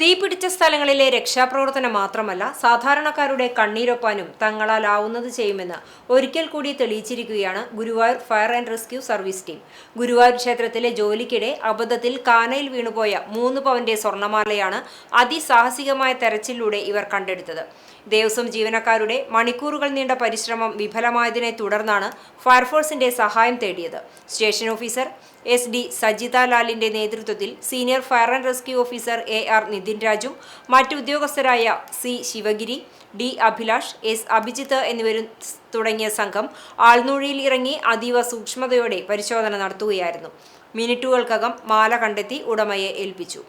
തീപിടിച്ച സ്ഥലങ്ങളിലെ രക്ഷാപ്രവർത്തനം മാത്രമല്ല, സാധാരണക്കാരുടെ കണ്ണീരൊപ്പാനും തങ്ങളാലാവുന്നത് ചെയ്യുമെന്ന് ഒരിക്കൽ കൂടി തെളിയിച്ചിരിക്കുകയാണ് Guruvayur fire and rescue service team. Guruvayur ക്ഷേത്രത്തിലെ ജോലിക്കിടെ അബദ്ധത്തിൽ കാനയിൽ വീണുപോയ 3 പവന്റെ സ്വർണ്ണമാലയാണ് അതിസാഹസികമായ തെരച്ചിലൂടെ ഇവർ കണ്ടെടുത്തത്. ദേവസ്വം ജീവനക്കാരുടെ മണിക്കൂറുകൾ നീണ്ട പരിശ്രമം വിഫലമായതിനെ തുടർന്നാണ് ഫയർഫോഴ്സിന്റെ സഹായം തേടിയത്. സ്റ്റേഷൻ ഓഫീസർ SD സജിത ലാലിന്റെ നേതൃത്വത്തിൽ senior fire and rescue officer AR Nithin രാജും മറ്റു ഉദ്യോഗസ്ഥരായ C Sivagiri, D Abhilash, S Abhijith എന്നിവരും തുടങ്ങിയ സംഘം ആൾനൂഴിയിൽ ഇറങ്ങി അതീവ സൂക്ഷ്മതയോടെ പരിശോധന നടത്തുകയായിരുന്നു. മിനിറ്റുകൾക്കകം മാല കണ്ടെത്തി ഉടമയെ ഏൽപ്പിച്ചു.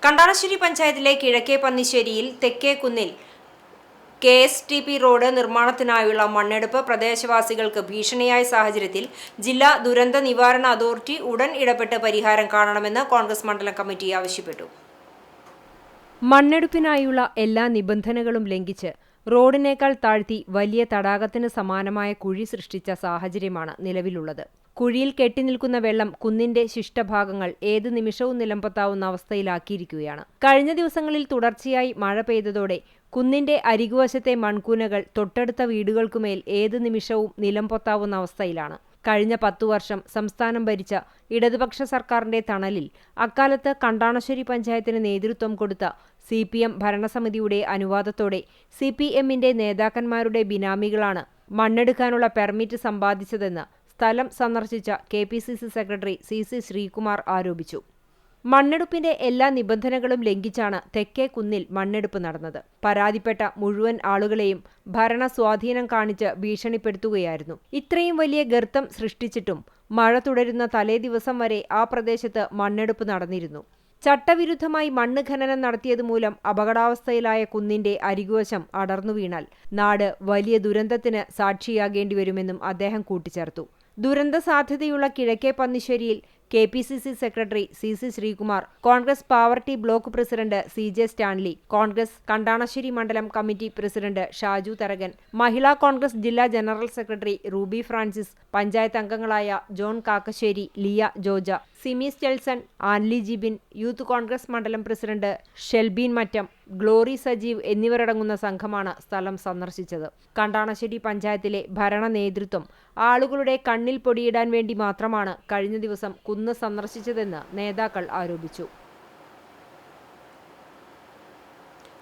കണ്ടാണശ്ശേരി പഞ്ചായത്തിലെ കിഴക്കേ പന്നിശ്ശേരിയിൽ തെക്കേ കുന്നിൽ KSTP റോഡ് നിർമ്മാണത്തിനായുള്ള മണ്ണെടുപ്പ് പ്രദേശവാസികൾക്ക് ഭീഷണിയായ സാഹചര്യത്തിൽ ജില്ലാ ദുരന്ത നിവാരണ അതോറിറ്റി ഉടൻ ഇടപെട്ട് പരിഹാരം കാണണമെന്ന് കോൺഗ്രസ് മണ്ഡലം കമ്മിറ്റി ആവശ്യപ്പെട്ടു. മണ്ണെടുപ്പിനായുള്ള എല്ലാ നിബന്ധനകളും ലംഘിച്ച് റോഡിനേക്കാൾ താഴ്ത്തി വലിയ തടാകത്തിന് സമാനമായ കുഴി സൃഷ്ടിച്ച സാഹചര്യമാണ് നിലവിലുള്ളത്. കുഴിയിൽ കെട്ടിനിൽക്കുന്ന വെള്ളം കുന്നിന്റെ ശിഷ്ടഭാഗങ്ങൾ ഏത് നിമിഷവും നിലംപൊത്താവുന്ന അവസ്ഥയിലാക്കിയിരിക്കുകയാണ്. കഴിഞ്ഞ ദിവസങ്ങളിൽ തുടർച്ചയായി മഴ പെയ്തതോടെ കുന്നിന്റെ അരികുവശത്തെ മൺകൂനകൾ തൊട്ടടുത്ത വീടുകൾക്കുമേൽ ഏത് നിമിഷവും നിലംപൊത്താവുന്ന അവസ്ഥയിലാണ്. കഴിഞ്ഞ 10 വർഷം സംസ്ഥാനം ഭരിച്ച ഇടതുപക്ഷ സർക്കാരിന്റെ തണലിൽ അക്കാലത്ത് കണ്ടാണശ്ശേരി പഞ്ചായത്തിന് നേതൃത്വം കൊടുത്ത CPM ഭരണസമിതിയുടെ അനുവാദത്തോടെ CPMന്റെ നേതാക്കന്മാരുടെ ബിനാമികളാണ് മണ്ണെടുക്കാനുള്ള പെർമിറ്റ് സമ്പാദിച്ചതെന്ന് സ്ഥലം സന്ദർശിച്ച KPCC സെക്രട്ടറി CC ശ്രീകുമാർ ആരോപിച്ചു. മണ്ണെടുപ്പിന്റെ എല്ലാ നിബന്ധനകളും ലംഘിച്ചാണ് തെക്കേ കുന്നിൽ മണ്ണെടുപ്പ് നടന്നത്. പരാതിപ്പെട്ട മുഴുവൻ ആളുകളെയും ഭരണ സ്വാധീനം കാണിച്ച് ഭീഷണിപ്പെടുത്തുകയായിരുന്നു. ഇത്രയും വലിയ ഗർത്തം സൃഷ്ടിച്ചിട്ടും മഴ തുടരുന്ന തലേ ദിവസം വരെ ആ പ്രദേശത്ത് മണ്ണെടുപ്പ് നടന്നിരുന്നു. ചട്ടവിരുദ്ധമായി മണ്ണ് ഖനനം നടത്തിയതുമൂലം അപകടാവസ്ഥയിലായ കുന്നിന്റെ അരികുവശം അടർന്നു വീണാൽ നാട് വലിയ ദുരന്തത്തിന് സാക്ഷിയാകേണ്ടിവരുമെന്നും അദ്ദേഹം കൂട്ടിച്ചേർത്തു. ദുരന്ത സാധ്യതയുള്ള കിഴക്കേ പന്നിശ്ശേരിയിൽ KPCC secretary CC Sreekumar, Congress Pavaratty block president CJ Stanley, Congress Kandanassery മണ്ഡലം കമ്മിറ്റി പ്രസിഡന്റ് ഷാജു തരകൻ, മഹിളാ കോൺഗ്രസ് ജില്ലാ ജനറൽ സെക്രട്ടറി റൂബി ഫ്രാൻസിസ്, പഞ്ചായത്ത് അംഗങ്ങളായ ജോൺ കാക്കശ്ശേരി, ലിയ ജോജ, സിമി സ്റ്റെൽസൺ, ആൻലി ജിബിൻ, യൂത്ത് കോൺഗ്രസ് മണ്ഡലം പ്രസിഡന്റ് ഷെൽബീൻ മറ്റം, ഗ്ലോറി സജീവ് എന്നിവരടങ്ങുന്ന സംഘമാണ് സ്ഥലം സന്ദർശിച്ചത്. കണ്ടാണശ്ശേരി പഞ്ചായത്തിലെ ഭരണ നേതൃത്വം ആളുകളുടെ കണ്ണിൽ പൊടിയിടാൻ വേണ്ടി മാത്രമാണ് കഴിഞ്ഞ ദിവസം കുന്ന് സന്ദർശിച്ചതെന്ന് നേതാക്കൾ ആരോപിച്ചു.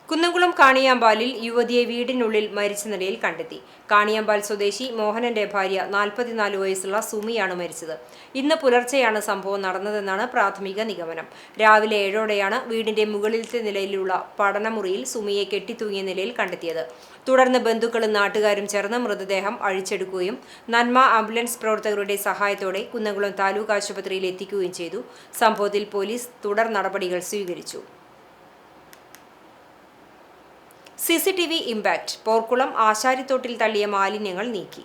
കുന്നംകുളം കാണിയാമ്പാലിൽ യുവതിയെ വീടിനുള്ളിൽ മരിച്ച നിലയിൽ കണ്ടെത്തി. കാണിയാമ്പാൽ സ്വദേശി മോഹനന്റെ ഭാര്യ 44 വയസ്സുള്ള സുമിയാണ് മരിച്ചത്. ഇന്ന് പുലർച്ചെയാണ് സംഭവം നടന്നതെന്നാണ് പ്രാഥമിക നിഗമനം. രാവിലെ 7ഓടെയാണ് വീടിന്റെ മുകളിലത്തെ നിലയിലുള്ള പഠനമുറിയിൽ സുമിയെ കെട്ടിത്തൂങ്ങിയ നിലയിൽ കണ്ടെത്തിയത്. തുടർന്ന് ബന്ധുക്കളും നാട്ടുകാരും ചേർന്ന് മൃതദേഹം അഴിച്ചെടുക്കുകയും നന്മ ആംബുലൻസ് പ്രവർത്തകരുടെ സഹായത്തോടെ കുന്നംകുളം താലൂക്ക് ആശുപത്രിയിൽ എത്തിക്കുകയും ചെയ്തു. സംഭവത്തിൽ പോലീസ് തുടർ നടപടികൾ സ്വീകരിച്ചു. CCTV impact. പോർക്കുളം ആശാരിത്തോട്ടിൽ തള്ളിയ മാലിന്യങ്ങൾ നീക്കി.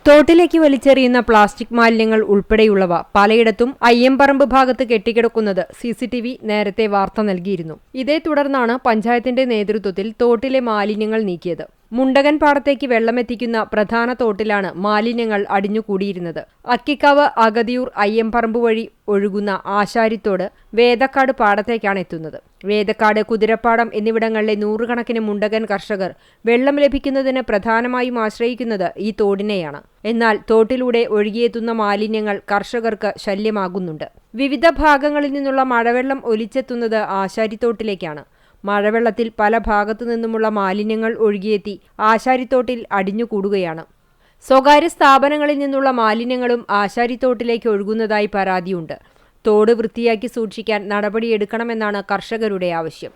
തോട്ടിലേക്ക് വലിച്ചെറിയുന്ന പ്ലാസ്റ്റിക് മാലിന്യങ്ങൾ ഉൾപ്പെടെയുള്ളവ പലയിടത്തും അയ്യമ്പറമ്പ് ഭാഗത്ത് കെട്ടിക്കിടക്കുന്നത് CCTV നേരത്തെ വാർത്ത നൽകിയിരുന്നു. ഇതേ തുടർന്നാണ് പഞ്ചായത്തിന്റെ നേതൃത്വത്തിൽ തോട്ടിലെ മാലിന്യങ്ങൾ നീക്കിയത്. മുണ്ടകൻ പാടത്തേക്ക് വെള്ളമെത്തിക്കുന്ന പ്രധാന തോട്ടിലാണ് മാലിന്യങ്ങൾ അടിഞ്ഞുകൂടിയിരുന്നത്. അക്കിക്കാവ്, അഗതിയൂർ, അയ്യമ്പറമ്പ് വഴി ഒഴുകുന്ന ആശാരിത്തോട് വേദക്കാട് പാടത്തേക്കാണ് എത്തുന്നത്. വേദക്കാട്, കുതിരപ്പാടം എന്നിവിടങ്ങളിലെ 100 കണക്കിന് മുണ്ടകൻ കർഷകർ വെള്ളം ലഭിക്കുന്നതിന് പ്രധാനമായും ആശ്രയിക്കുന്നത് ഈ തോടിനെയാണ്. എന്നാൽ തോട്ടിലൂടെ ഒഴുകിയെത്തുന്ന മാലിന്യങ്ങൾ കർഷകർക്ക് ശല്യമാകുന്നുണ്ട്. വിവിധ ഭാഗങ്ങളിൽ നിന്നുള്ള മഴവെള്ളം ഒലിച്ചെത്തുന്നത് ആശാരിത്തോട്ടിലേക്കാണ്. മഴവെള്ളത്തിൽ പല ഭാഗത്തു നിന്നുമുള്ള മാലിന്യങ്ങൾ ഒഴുകിയെത്തി ആശാരിത്തോട്ടിൽ അടിഞ്ഞുകൂടുകയാണ്. സ്വകാര്യ സ്ഥാപനങ്ങളിൽ നിന്നുള്ള മാലിന്യങ്ങളും ആശാരിത്തോട്ടിലേക്ക് ഒഴുകുന്നതായി പരാതിയുണ്ട്. തോട് വൃത്തിയാക്കി സൂക്ഷിക്കാൻ നടപടിയെടുക്കണമെന്നാണ് കർഷകരുടെ ആവശ്യം.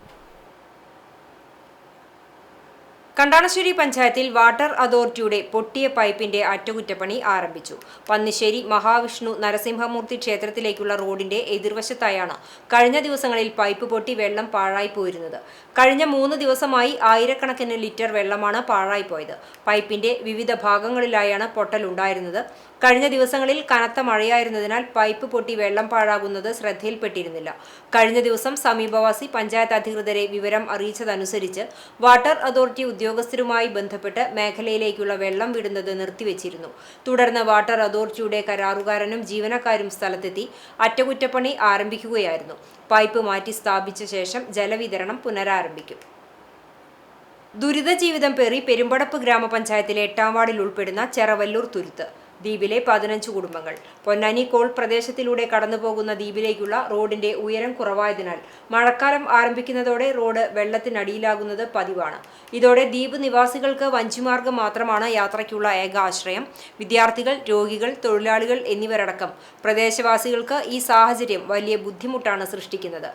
കണ്ടാണശ്ശേരി പഞ്ചായത്തിൽ വാട്ടർ അതോറിറ്റിയുടെ പൊട്ടിയ പൈപ്പിന്റെ അറ്റകുറ്റപ്പണി ആരംഭിച്ചു. പന്നിശ്ശേരി മഹാവിഷ്ണു നരസിംഹമൂർത്തി ക്ഷേത്രത്തിലേക്കുള്ള റോഡിന്റെ എതിർവശത്തായാണ് കഴിഞ്ഞ ദിവസങ്ങളിൽ പൈപ്പ് പൊട്ടി വെള്ളം പാഴായി പോയിരുന്നത്. കഴിഞ്ഞ 3 ദിവസമായി ആയിരക്കണക്കിന് ലിറ്റർ വെള്ളമാണ് പാഴായി പോയത്. പൈപ്പിന്റെ വിവിധ ഭാഗങ്ങളിലായാണ് പൊട്ടലുണ്ടായിരുന്നത്. കഴിഞ്ഞ ദിവസങ്ങളിൽ കനത്ത മഴയായിരുന്നതിനാൽ പൈപ്പ് പൊട്ടി വെള്ളം പാഴാകുന്നത് ശ്രദ്ധയിൽപ്പെട്ടിരുന്നില്ല. കഴിഞ്ഞ ദിവസം സമീപവാസി പഞ്ചായത്ത് അധികൃതരെ വിവരം അറിയിച്ചതനുസരിച്ച് വാട്ടർ അതോറിറ്റി ഉദ്യോഗസ്ഥരുമായി ബന്ധപ്പെട്ട് മേഖലയിലേക്കുള്ള വെള്ളം വിടുന്നത് നിർത്തിവെച്ചിരുന്നു. തുടർന്ന് വാട്ടർ അതോറിറ്റിയുടെ കരാറുകാരനും ജീവനക്കാരും സ്ഥലത്തെത്തി അറ്റകുറ്റപ്പണി ആരംഭിക്കുകയായിരുന്നു. പൈപ്പ് മാറ്റി സ്ഥാപിച്ച ശേഷം ജലവിതരണം പുനരാരംഭിക്കും. ദുരിത ജീവിതം പേറി പെരുമ്പടപ്പ് ഗ്രാമപഞ്ചായത്തിലെ 8ാം വാർഡിൽ ഉൾപ്പെടുന്ന ചെറവല്ലൂർ തുരുത്ത് ദ്വീപിലെ 15 കുടുംബങ്ങൾ. പൊന്നാനി കോൾ പ്രദേശത്തിലൂടെ കടന്നുപോകുന്ന ദ്വീപിലേക്കുള്ള റോഡിന്റെ ഉയരം കുറവായതിനാൽ മഴക്കാലം ആരംഭിക്കുന്നതോടെ റോഡ് വെള്ളത്തിനടിയിലാകുന്നത് പതിവാണ്. ഇതോടെ ദ്വീപ് നിവാസികൾക്ക് വഞ്ചിമാർഗം മാത്രമാണ് യാത്രയ്ക്കുള്ള ഏക ആശ്രയം. വിദ്യാർത്ഥികൾ, രോഗികൾ, തൊഴിലാളികൾ എന്നിവരടക്കം പ്രദേശവാസികൾക്ക് ഈ സാഹചര്യം വലിയ ബുദ്ധിമുട്ടാണ് സൃഷ്ടിക്കുന്നത്.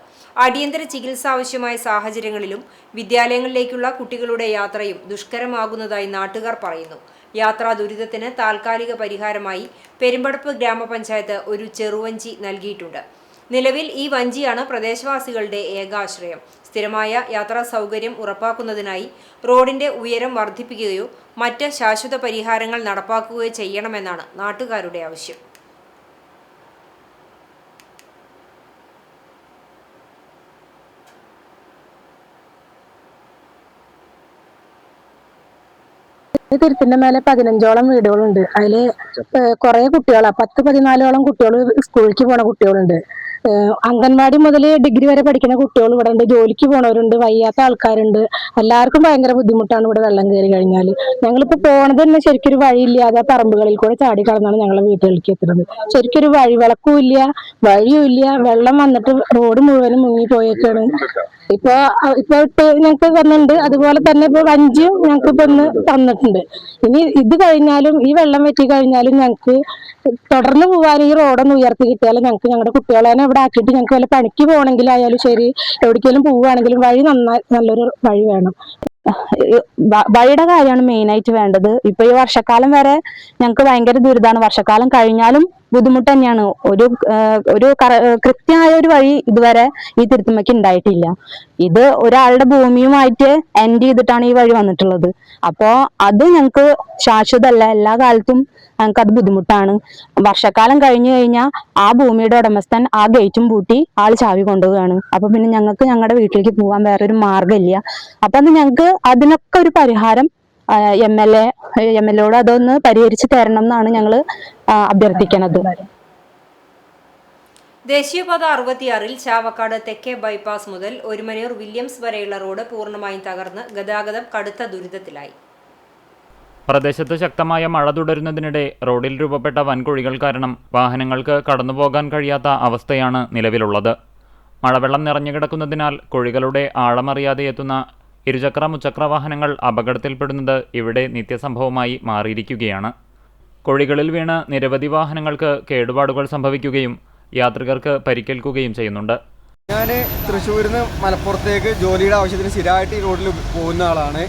അടിയന്തര ചികിത്സ ആവശ്യമായ സാഹചര്യങ്ങളിലും വിദ്യാലയങ്ങളിലേക്കുള്ള കുട്ടികളുടെ യാത്രയും ദുഷ്കരമാകുന്നതായി നാട്ടുകാർ പറയുന്നു. യാത്രാ ദുരിതത്തിന് താൽക്കാലിക പരിഹാരമായി പെരുമ്പടപ്പ് ഗ്രാമപഞ്ചായത്ത് ഒരു ചെറുവഞ്ചി നൽകിയിട്ടുണ്ട്. നിലവിൽ ഈ വഞ്ചിയാണ് പ്രദേശവാസികളുടെ ഏകാശ്രയം. സ്ഥിരമായ യാത്രാ സൗകര്യം ഉറപ്പാക്കുന്നതിനായി റോഡിന്റെ ഉയരം വർദ്ധിപ്പിക്കുകയോ മറ്റ് ശാശ്വത പരിഹാരങ്ങൾ നടപ്പാക്കുകയോ ചെയ്യണമെന്നാണ് നാട്ടുകാരുടെ ആവശ്യം. തുരുത്തിന്റെ മേലെ 15ഓളം വീടുകളുണ്ട്. അതില് കുറെ കുട്ടികളാ, 10-14ഓളം കുട്ടികൾ സ്കൂളിലേക്ക് പോണ കുട്ടികളുണ്ട്. അംഗൻവാടി മുതൽ ഡിഗ്രി വരെ പഠിക്കുന്ന കുട്ടികൾ ഇവിടെ ഉണ്ട്. ജോലിക്ക് പോണവരുണ്ട്, വയ്യാത്ത ആൾക്കാരുണ്ട്. എല്ലാവർക്കും ഭയങ്കര ബുദ്ധിമുട്ടാണ് ഇവിടെ വെള്ളം കയറി കഴിഞ്ഞാൽ. ഞങ്ങളിപ്പോ പോണത് തന്നെ ശരിക്കൊരു വഴിയില്ലാതെ പറമ്പുകളിൽ കൂടെ ചാടി കടന്നാണ് ഞങ്ങളെ വീട്ടിലേക്ക് എത്തുന്നത്. ശരിക്കൊരു വഴി വിളക്കും ഇല്ല, വഴിയും ഇല്ല. വെള്ളം വന്നിട്ട് റോഡ് മുഴുവനും മുങ്ങിപ്പോയേക്കാണ്. ഇപ്പൊ ഞങ്ങക്ക് തന്നിട്ടുണ്ട്. അതുപോലെ തന്നെ ഇപ്പൊ വഞ്ചിയും ഞങ്ങക്ക് ഇപ്പൊ ഒന്ന് തന്നിട്ടുണ്ട്. ഇനി ഇത് കഴിഞ്ഞാലും ഈ വെള്ളം വെറ്റി കഴിഞ്ഞാലും ഞങ്ങക്ക് തുടർന്ന് പോകാൻ ഈ റോഡൊന്ന് ഉയർത്തി കിട്ടിയാലും ഞങ്ങൾക്ക് ഞങ്ങളുടെ കുട്ടികളെ ഇവിടെ ആക്കിയിട്ട് ഞങ്ങൾക്ക് വല്ല പണിക്ക് പോകണമെങ്കിലായാലും ശരി, എവിടേക്കെങ്കിലും പോവുകയാണെങ്കിലും വഴി നല്ലൊരു വഴി വേണം. വഴിയുടെ കാര്യമാണ് മെയിൻ ആയിട്ട് വേണ്ടത്. ഇപ്പൊ ഈ വർഷക്കാലം വരെ ഞങ്ങൾക്ക് ഭയങ്കര ദുരിതമാണ്. വർഷക്കാലം കഴിഞ്ഞാലും ബുദ്ധിമുട്ട് തന്നെയാണ്. ഒരു കൃത്യമായ ഒരു വഴി ഇതുവരെ ഈ തിരുത്തുമ്മയ്ക്ക് ഉണ്ടായിട്ടില്ല. ഇത് ഒരാളുടെ ഭൂമിയുമായിട്ട് എൻഡ് ചെയ്തിട്ടാണ് ഈ വഴി വന്നിട്ടുള്ളത്. അപ്പോ അത് ഞങ്ങൾക്ക് ശാശ്വതമല്ല. എല്ലാ കാലത്തും ഞങ്ങൾക്ക് അത് ബുദ്ധിമുട്ടാണ്. വർഷക്കാലം കഴിഞ്ഞു കഴിഞ്ഞാൽ ആ ഭൂമിയുടെ ഉടമസ്ഥൻ ആ ഗേറ്റും പൂട്ടി ആള് ചാവി കൊണ്ടുപോവുകയാണ്. അപ്പൊ പിന്നെ ഞങ്ങൾക്ക് ഞങ്ങളുടെ വീട്ടിലേക്ക് പോകാൻ വേറൊരു മാർഗ്ഗമില്ല. അപ്പൊ അത് ഞങ്ങൾക്ക് അതിനൊക്കെ ഒരു പരിഹാരം എംഎൽഎയോട് അതൊന്ന് പരിഹരിച്ച് തരണം എന്നാണ് ഞങ്ങൾ അഭ്യർത്ഥിക്കുന്നത്. ദേശീയപാത 66-ൽ ചാവക്കാട് തെക്കേ ബൈപ്പാസ് മുതൽ ഒരുമനയൂർ വില്യംസ് വരെയുള്ള റോഡ് പൂർണ്ണമായും തകർന്ന് ഗതാഗതം കടുത്ത ദുരിതത്തിലായി. പ്രദേശത്ത് ശക്തമായ മഴ തുടരുന്നതിനിടെ റോഡിൽ രൂപപ്പെട്ട വൻകുഴികൾ കാരണം വാഹനങ്ങൾക്ക് കടന്നുപോകാൻ കഴിയാത്ത അവസ്ഥയാണ് നിലവിലുള്ളത്. മഴവെള്ളം നിറഞ്ഞുകിടക്കുന്നതിനാൽ കുഴികളുടെ ആഴമറിയാതെ എത്തുന്ന ഇരുചക്ര മുച്ചക്ര വാഹനങ്ങൾ അപകടത്തിൽപ്പെടുന്നത് ഇവിടെ നിത്യസംഭവമായി മാറിയിരിക്കുകയാണ്. കുഴികളിൽ വീണ് നിരവധി വാഹനങ്ങൾക്ക് കേടുപാടുകൾ സംഭവിക്കുകയും യാത്രികർക്ക് പരിക്കേൽക്കുകയും ചെയ്യുന്നുണ്ട്. ഞാൻ തൃശ്ശൂരിൽ നിന്ന് മലപ്പുറത്തേക്ക് ജോലിയുടെ ആവശ്യത്തിന് സ്ഥിരമായിട്ട് ഈ റോഡിൽ പോകുന്ന ആളാണ്.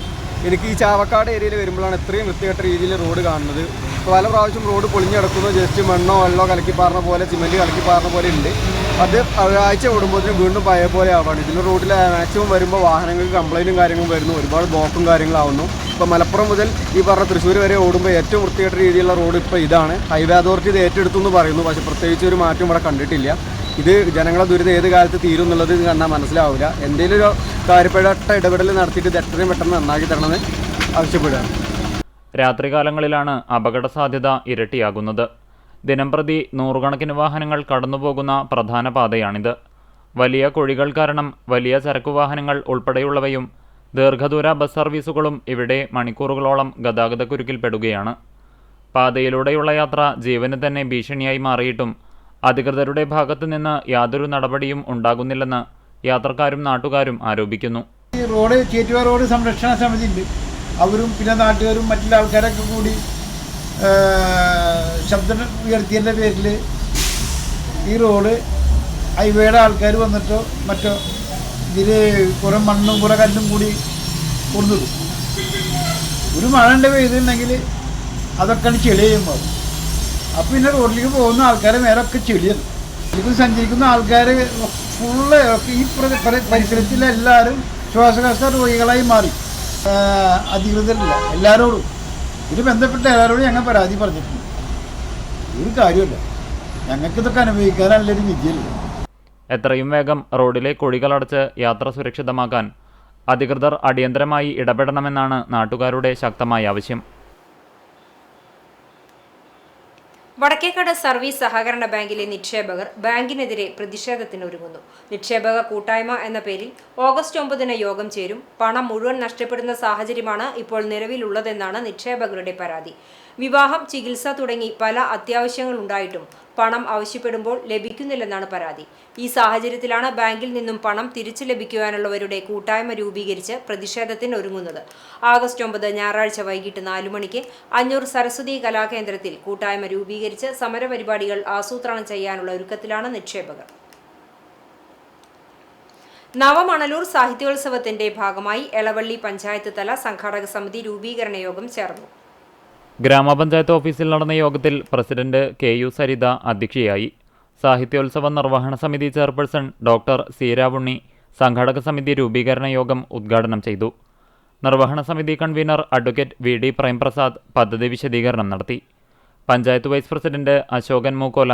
എനിക്ക് ഈ ചാവക്കാട് ഏരിയയിൽ വരുമ്പോഴാണ് ഇത്രയും വൃത്തികെട്ട രീതിയിൽ റോഡ് കാണുന്നത്. പല പ്രാവശ്യം റോഡ് പൊളിഞ്ഞെടുക്കുന്നു. ജസ്റ്റ് മണ്ണോ വെള്ളമോ കലക്കിപ്പാറുന്ന പോലെ, സിമെൻറ്റ് കലക്കിപ്പാറുന്ന പോലെ ഉണ്ട്. അത് ഒരാഴ്ച ഓടുമ്പോഴത്തേനും വീണ്ടും പഴയ പോലെ ആവാണ്. ഇതിൻ്റെ റോഡിൽ മാക്സിമം വരുമ്പോൾ വാഹനങ്ങൾക്ക് കംപ്ലൈൻറ്റും കാര്യങ്ങളും വരുന്നു. ഒരുപാട് ബ്ലോക്കും കാര്യങ്ങളാവുന്നു. ഇപ്പോൾ മലപ്പുറം മുതൽ ഈ പറഞ്ഞ തൃശ്ശൂർ വരെ ഓടുമ്പോൾ ഏറ്റവും വൃത്തികെട്ട രീതിയിലുള്ള റോഡ് ഇപ്പോൾ ഇതാണ്. ഹൈവേ അതോറിറ്റി ഇത് ഏറ്റെടുത്തു എന്ന് പറയുന്നു. പക്ഷേ പ്രത്യേകിച്ച് ഒരു മാറ്റം ഇവിടെ കണ്ടിട്ടില്ല. ഇത് ജനങ്ങളെ ദുരിതം ഏത് കാലത്ത് തീരും എന്നുള്ളത് കണ്ടാൽ മനസ്സിലാവില്ല. എന്തെങ്കിലും ഒരു കാര്യപ്പെട്ട ഇടപെടൽ നടത്തിയിട്ട് ഇത് എത്രയും പെട്ടെന്ന് നന്നാക്കി തരണമെന്ന് ആവശ്യപ്പെടുകയാണ്. രാത്രികാലങ്ങളിലാണ് അപകട സാധ്യത ഇരട്ടിയാകുന്നത്. ദിനംപ്രതി 100 കണക്കിന് വാഹനങ്ങൾ കടന്നുപോകുന്ന പ്രധാന പാതയാണിത്. വലിയ കുഴികൾ കാരണം വലിയ ചരക്കു വാഹനങ്ങൾ ഉൾപ്പെടെയുള്ളവയും ദീർഘദൂര ബസ് സർവീസുകളും ഇവിടെ മണിക്കൂറുകളോളം ഗതാഗതക്കുരുക്കിൽപ്പെടുകയാണ്. പാതയിലൂടെയുള്ള യാത്ര ജീവന് തന്നെ ഭീഷണിയായി മാറിയിട്ടും അധികൃതരുടെ ഭാഗത്തു നിന്ന് യാതൊരു നടപടിയും ഉണ്ടാകുന്നില്ലെന്ന് യാത്രക്കാരും നാട്ടുകാരും ആരോപിക്കുന്നു. ഈ റോഡ് ചേറ്റുവ റോഡ് സംരക്ഷണ സമിതി ഉണ്ട്. അവരും പിന്നെ നാട്ടുകാരും മറ്റുള്ള ആൾക്കാരൊക്കെ കൂടി ശബ്ദം ഉയർത്തിയതിൻ്റെ പേരിൽ ഈ റോഡ് ഹൈവേയുടെ ആൾക്കാർ വന്നിട്ടോ മറ്റോ ഇതിൽ കുറേ മണ്ണും കുറേ കല്ലും കൂടി കൊണ്ടുവരും. ഒരു മഴ ഉണ്ട് പെയ്തിട്ടുണ്ടെങ്കിൽ അതൊക്കെയാണ് ചെളി ചെയ്യുമ്പോൾ. അപ്പം പിന്നെ റോഡിലേക്ക് പോകുന്ന ആൾക്കാരെ മേലൊക്കെ ചെളിയാണ്. ഇതിൽ സഞ്ചരിക്കുന്ന ആൾക്കാർ ഫുള്ള് ഈ പരിസരത്തിലെ എല്ലാവരും ശ്വാസകോശ രോഗികളായി മാറി. അധികൃതരില്ല, എല്ലാവരോടും ഇത് ബന്ധപ്പെട്ട എല്ലാവരോടും ഞങ്ങൾ പരാതി പറഞ്ഞിട്ടുണ്ട്. ഒരു കാര്യമില്ല, ഞങ്ങൾക്കിതൊക്കെ അനുഭവിക്കാനല്ലൊരു വിദ്യയില്ല. എത്രയും വേഗം റോഡിലെ കുഴികളടച്ച് യാത്ര സുരക്ഷിതമാക്കാൻ അധികൃതർ അടിയന്തരമായി ഇടപെടണമെന്നാണ് നാട്ടുകാരുടെ ശക്തമായ ആവശ്യം. വടക്കേക്കാട് സർവീസ് സഹകരണ ബാങ്കിലെ നിക്ഷേപകർ ബാങ്കിനെതിരെ പ്രതിഷേധത്തിനൊരുങ്ങുന്നു. നിക്ഷേപക കൂട്ടായ്മ എന്ന പേരിൽ ഓഗസ്റ്റ് 9 യോഗം ചേരും. പണം മുഴുവൻ നഷ്ടപ്പെടുന്ന സാഹചര്യമാണ് ഇപ്പോൾ നിലവിലുള്ളതെന്നാണ് നിക്ഷേപകരുടെ പരാതി. വിവാഹം, ചികിത്സ തുടങ്ങി പല അത്യാവശ്യങ്ങളുണ്ടായിട്ടും പണം ആവശ്യപ്പെടുമ്പോൾ ലഭിക്കുന്നില്ലെന്നാണ് പരാതി. ഈ സാഹചര്യത്തിലാണ് ബാങ്കിൽ നിന്നും പണം തിരിച്ചു ലഭിക്കുവാനുള്ളവരുടെ കൂട്ടായ്മ രൂപീകരിച്ച് പ്രതിഷേധത്തിനൊരുങ്ങുന്നത്. ആഗസ്റ്റ് 9 ഞായറാഴ്ച വൈകിട്ട് 4 മണിക്ക് അഞ്ഞൂർ സരസ്വതി കലാകേന്ദ്രത്തിൽ കൂട്ടായ്മ രൂപീകരിച്ച് സമരപരിപാടികൾ ആസൂത്രണം ചെയ്യാനുള്ള ഒരുക്കത്തിലാണ് നിക്ഷേപകർ. നവമണലൂർ സാഹിത്യോത്സവത്തിന്റെ ഭാഗമായി എളവള്ളി പഞ്ചായത്ത് തല സംഘാടക സമിതി രൂപീകരണ യോഗം ചേർന്നു. ഗ്രാമപഞ്ചായത്ത് ഓഫീസിൽ നടന്ന യോഗത്തിൽ പ്രസിഡന്റ് KU സരിത അധ്യക്ഷയായി. സാഹിത്യോത്സവ നിർവഹണ സമിതി ചെയർപേഴ്സൺ ഡോക്ടർ സീരാവുണ്ണി സംഘാടക സമിതി രൂപീകരണ യോഗം ഉദ്ഘാടനം ചെയ്തു. നിർവഹണ സമിതി കൺവീനർ അഡ്വക്കേറ്റ് VD പ്രേംപ്രസാദ് പദ്ധതി വിശദീകരണം നടത്തി. പഞ്ചായത്ത് വൈസ് പ്രസിഡന്റ് അശോകൻ മൂക്കോല,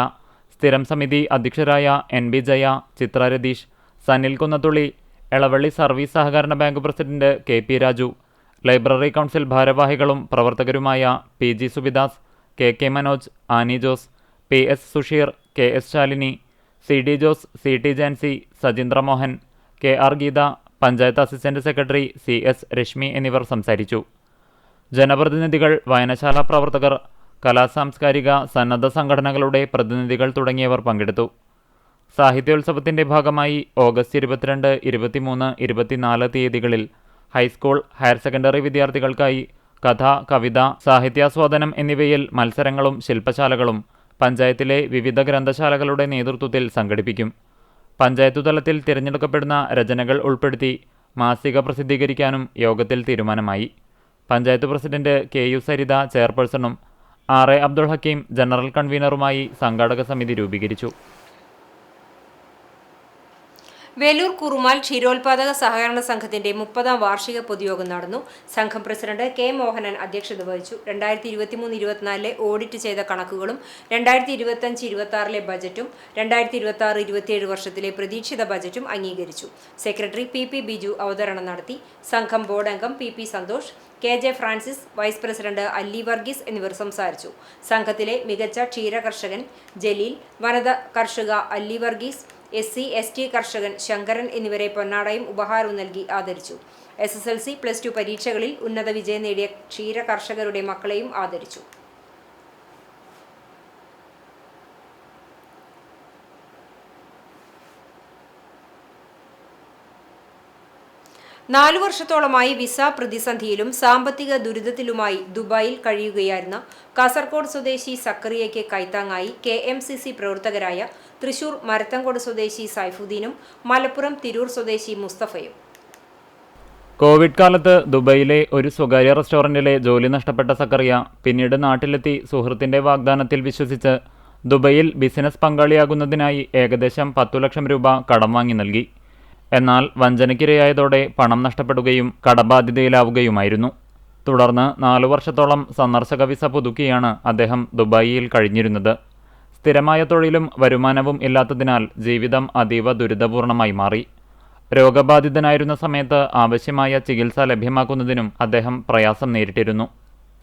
സ്ഥിരം സമിതി അധ്യക്ഷരായ NB ജയ, ചിത്ര രതീഷ്, സനിൽ കുന്നത്തുള്ളി, എളവള്ളി സർവീസ് സഹകരണ bank president KP Raju, library council ഭാരവാഹികളും പ്രവർത്തകരുമായ PG Subidas, KK Manoj, Annie Jose, PS Susheer, KS Shalini, CD Jose, CT Jancy, Sajeendra Mohan, KR Geetha, panchayat assistant secretary CS Reshmi എന്നിവർ സംസാരിച്ചു. ജനപ്രതിനിധികൾ, വായനശാല പ്രവർത്തകർ, കലാസാംസ്കാരിക സന്നദ്ധ സംഘടനകളുടെ പ്രതിനിധികൾ തുടങ്ങിയവർ പങ്കെടുത്തു. സാഹിത്യോത്സവത്തിന്റെ ഭാഗമായി ഓഗസ്റ്റ് 22, 23, 24 തീയതികളിൽ ഹൈസ്കൂൾ, ഹയർ സെക്കൻഡറി വിദ്യാർത്ഥികൾക്കായി കഥ, കവിത, സാഹിത്യാസ്വാദനം എന്നിവയിൽ മത്സരങ്ങളും ശില്പശാലകളും പഞ്ചായത്തിലെ വിവിധ ഗ്രന്ഥശാലകളുടെ നേതൃത്വത്തിൽ സംഘടിപ്പിക്കും. പഞ്ചായത്തു തലത്തിൽ തിരഞ്ഞെടുക്കപ്പെടുന്ന രചനകൾ ഉൾപ്പെടുത്തി മാസിക പ്രസിദ്ധീകരിക്കാനും യോഗത്തിൽ തീരുമാനമായി. പഞ്ചായത്ത് പ്രസിഡന്റ് KU സരിത ചെയർപേഴ്സണും RA അബ്ദുൾ ഹക്കീം ജനറൽ കൺവീനറുമായി സംഘാടക സമിതി രൂപീകരിച്ചു. വേലൂർ കുറുമാൽ ക്ഷീരോത്പാദക സഹകരണ സംഘത്തിന്റെ 30ാം വാർഷിക പൊതുയോഗം നടന്നു. സംഘം പ്രസിഡന്റ് K മോഹനൻ അധ്യക്ഷത വഹിച്ചു. 2023-24 ഓഡിറ്റ് ചെയ്ത കണക്കുകളും 2025-26 ബജറ്റും 2026-27 വർഷത്തിലെ പ്രതീക്ഷിത ബജറ്റും അംഗീകരിച്ചു. സെക്രട്ടറി PP ബിജു അവതരണം നടത്തി. സംഘം ബോർഡ് അംഗം PP Santhosh, KJ Francis, vice president Alli Varghese എന്നിവർ സംസാരിച്ചു. സംഘത്തിലെ മികച്ച ക്ഷീര കർഷകൻ ജലീൽ, വനിത കർഷക അല്ലി വർഗീസ്, SC/ST കർഷകൻ ശങ്കരൻ എന്നിവരെ പൊന്നാടയും ഉപഹാരവും നൽകി ആദരിച്ചു. SSLC, +2 പരീക്ഷകളിൽ ഉന്നത വിജയം നേടിയ ക്ഷീര കർഷകരുടെ മക്കളെയും ആദരിച്ചു. നാലു വർഷത്തോളമായി വിസ പ്രതിസന്ധിയിലും സാമ്പത്തിക ദുരിതത്തിലുമായി ദുബായിൽ കഴിയുകയായിരുന്ന കാസർഗോഡ് സ്വദേശി സക്കറിയയ്ക്ക് കൈത്താങ്ങായി KMCC പ്രവർത്തകരായ തൃശൂർ മരത്തങ്കോട് സ്വദേശി സൈഫുദ്ദീനും മലപ്പുറം തിരൂർ സ്വദേശി മുസ്തഫയും. കോവിഡ് കാലത്ത് ദുബൈയിലെ ഒരു സ്വകാര്യ റെസ്റ്റോറൻറ്റിലെ ജോലി നഷ്ടപ്പെട്ട സക്കറിയ പിന്നീട് നാട്ടിലെത്തി സുഹൃത്തിൻ്റെ വാഗ്ദാനത്തിൽ വിശ്വസിച്ച് ദുബൈയിൽ ബിസിനസ് പങ്കാളിയാകുന്നതിനായി ഏകദേശം 10 ലക്ഷം രൂപ കടം വാങ്ങി നൽകി. എന്നാൽ വഞ്ചനയ്ക്കിരയായതോടെ പണം നഷ്ടപ്പെടുകയും കടബാധിതയിലാവുകയുമായിരുന്നു. തുടർന്ന് 4 വർഷത്തോളം സന്ദർശക വിസ പുതുക്കിയാണ് അദ്ദേഹം ദുബായിയിൽ കഴിഞ്ഞിരുന്നത്. സ്ഥിരമായ തൊഴിലും വരുമാനവും ഇല്ലാത്തതിനാൽ ജീവിതം അതീവ ദുരിതപൂർണമായി മാറി. രോഗബാധിതനായിരുന്ന സമയത്ത് ആവശ്യമായ ചികിത്സ ലഭ്യമാക്കുന്നതിനും അദ്ദേഹം പ്രയാസം നേരിട്ടിരുന്നു.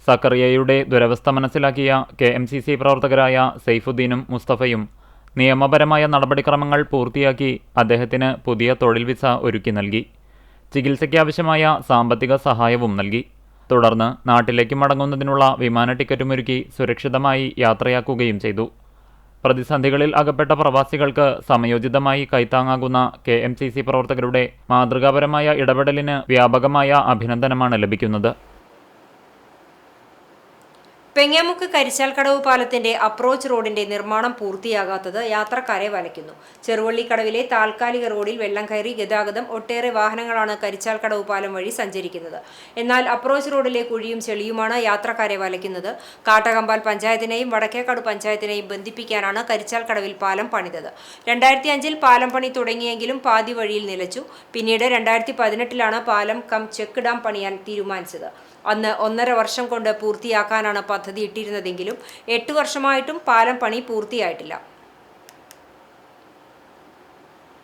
സക്കറിയയുടെ ദുരവസ്ഥ മനസ്സിലാക്കിയ KMCC പ്രവർത്തകരായ സൈഫുദ്ദീനും മുസ്തഫയും നിയമപരമായ നടപടിക്രമങ്ങൾ പൂർത്തിയാക്കി അദ്ദേഹത്തിന് പുതിയ തൊഴിൽ വിസ ഒരുക്കി നൽകി. ചികിത്സയ്ക്കാവശ്യമായ സാമ്പത്തിക സഹായവും നൽകി. തുടർന്ന് നാട്ടിലേക്ക് മടങ്ങുന്നതിനുള്ള വിമാന ടിക്കറ്റുമൊരുക്കി സുരക്ഷിതമായി യാത്രയാക്കുകയും ചെയ്തു. പ്രതിസന്ധികളിൽ അകപ്പെട്ട പ്രവാസികൾക്ക് സമയോചിതമായി കൈത്താങ്ങാകുന്ന KMCC പ്രവർത്തകരുടെ മാതൃകാപരമായ ഇടപെടലിന് വ്യാപകമായ അഭിനന്ദനമാണ് ലഭിക്കുന്നത്. പെങ്ങാമുക്ക് കരിച്ചാൽക്കടവ് പാലത്തിന്റെ അപ്രോച്ച് റോഡിന്റെ നിർമ്മാണം പൂർത്തിയാകാത്തത് യാത്രക്കാരെ വലയ്ക്കുന്നു. ചെറുവള്ളിക്കടവിലെ താൽക്കാലിക റോഡിൽ വെള്ളം കയറി ഗതാഗതം ഒട്ടേറെ വാഹനങ്ങളാണ് കരിച്ചാൽക്കടവ് പാലം വഴി സഞ്ചരിക്കുന്നത്. എന്നാൽ അപ്രോച്ച് റോഡിലെ കുഴിയും ചെളിയുമാണ് യാത്രക്കാരെ വലയ്ക്കുന്നത്. കാട്ടകമ്പാൽ പഞ്ചായത്തിനെയും വടക്കേക്കാട് പഞ്ചായത്തിനെയും ബന്ധിപ്പിക്കാനാണ് കരിച്ചാൽക്കടവിൽ പാലം പണിതത്. 2005-ൽ പാലം പണി തുടങ്ങിയെങ്കിലും പാതി വഴിയിൽ നിലച്ചു. പിന്നീട് 2018-ലാണ് പാലം കം ചെക്ക് ഡാം പണിയാൻ തീരുമാനിച്ചത്. അന്ന് 1.5 വർഷം കൊണ്ട് പൂർത്തിയാക്കാനാണ് പദ്ധതി ഇട്ടിരുന്നതെങ്കിലും 8 വർഷമായിട്ടും പാലം പണി പൂർത്തിയായിട്ടില്ല.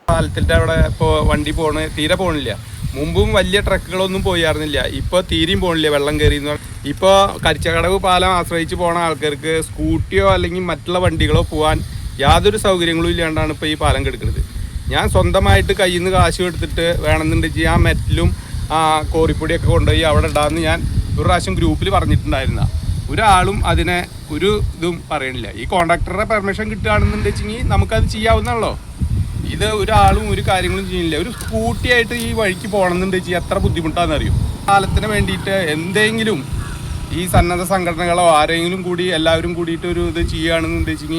പാലത്തിൻ്റെ അവിടെ ഇപ്പോൾ വണ്ടി തീരെ പോകണില്ല. മുമ്പും വലിയ ട്രക്കുകളൊന്നും പോയിരുന്നില്ല. ഇപ്പോൾ തീരെയും പോകണില്ല, വെള്ളം കയറി. ഇപ്പോൾ കരിച്ചാൽക്കടവ് പാലം ആശ്രയിച്ച് പോണ ആൾക്കാർക്ക് സ്കൂട്ടിയോ അല്ലെങ്കിൽ മറ്റുള്ള വണ്ടികളോ പോകാൻ യാതൊരു സൗകര്യങ്ങളും ഇല്ലാണ്ടാണ് ഇപ്പോൾ ഈ പാലം കെടുക്കുന്നത്. ഞാൻ സ്വന്തമായിട്ട് കയ്യിൽ നിന്ന് കാശ് എടുത്തിട്ട് വേണമെന്നുണ്ടെങ്കിൽ ആ മെറ്റലും കോറിപ്പൊടിയൊക്കെ കൊണ്ടുപോയി അവിടെ ഇടാമെന്ന് ഞാൻ ഒരു പ്രാവശ്യം ഗ്രൂപ്പിൽ പറഞ്ഞിട്ടുണ്ടായിരുന്ന. ഒരാളും അതിനെ ഒരു ഇതും പറയണില്ല. ഈ കോൺട്രാക്ടറുടെ പെർമിഷൻ കിട്ടുകയാണെന്നുണ്ടെങ്കിൽ നമുക്കത് ചെയ്യാവുന്നല്ലോ. ഇത് ഒരാളും ഒരു കാര്യങ്ങളും ചെയ്യുന്നില്ല. ഒരു സ്കൂട്ടിയായിട്ട് ഈ വഴിക്ക് പോകണമെന്നുണ്ടെങ്കിൽ എത്ര ബുദ്ധിമുട്ടാണെന്നറിയും. കാലത്തിന് വേണ്ടിയിട്ട് എന്തെങ്കിലും ഈ സന്നദ്ധ സംഘടനകളോ ആരെങ്കിലും കൂടി എല്ലാവരും കൂടിയിട്ട് ഒരു ഇത് ചെയ്യുകയാണെന്നുണ്ടെങ്കിൽ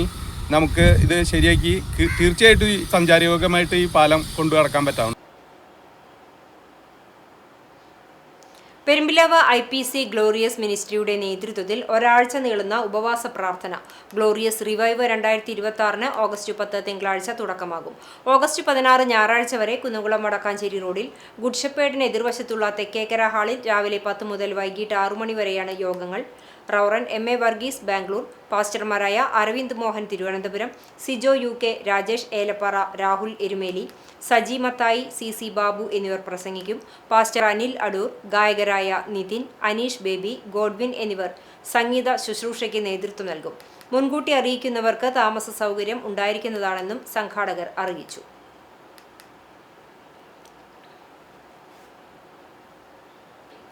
നമുക്ക് ഇത് ശരിയാക്കി തീർച്ചയായിട്ടും സഞ്ചാരയോഗ്യമായിട്ട് ഈ പാലം കൊണ്ടു നടക്കാൻ പറ്റാവുന്ന. പെരുമ്പിലാവ് IPC ഗ്ലോറിയസ് മിനിസ്ട്രിയുടെ നേതൃത്വത്തിൽ ഒരാഴ്ച നീളുന്ന ഉപവാസ പ്രാർത്ഥന ഗ്ലോറിയസ് റിവൈവ് 2026 ഓഗസ്റ്റ് 10 തിങ്കളാഴ്ച തുടക്കമാകും. ഓഗസ്റ്റ് 16 ഞായറാഴ്ച വരെ കുന്നംകുളം വടക്കാഞ്ചേരി റോഡിൽ ഗുഡ് ഷെപ്പേർഡിന് എതിർവശത്തുള്ള തെക്കേക്കര ഹാളിൽ രാവിലെ 10 മുതൽ വൈകിട്ട് 6 മണി വരെയാണ് യോഗങ്ങൾ. റവറൻ MA വർഗീസ് ബാംഗ്ലൂർ, പാസ്റ്റർമാരായ അരവിന്ദ് മോഹൻ തിരുവനന്തപുരം, സിജോ UK, രാജേഷ് ഏലപ്പാറ, രാഹുൽ എരുമേലി, സജി മത്തായി, CC ബാബു എന്നിവർ പ്രസംഗിക്കും. പാസ്റ്റർ അനിൽ അടൂർ, ഗായകരായ നിതിൻ, അനീഷ് ബേബി, ഗോഡ്വിൻ എന്നിവർ സംഗീത ശുശ്രൂഷയ്ക്ക് നേതൃത്വം നൽകും. മുൻകൂട്ടി അറിയിക്കുന്നവർക്ക് താമസ സൗകര്യം ഉണ്ടായിരിക്കുന്നതാണെന്നും സംഘാടകർ അറിയിച്ചു.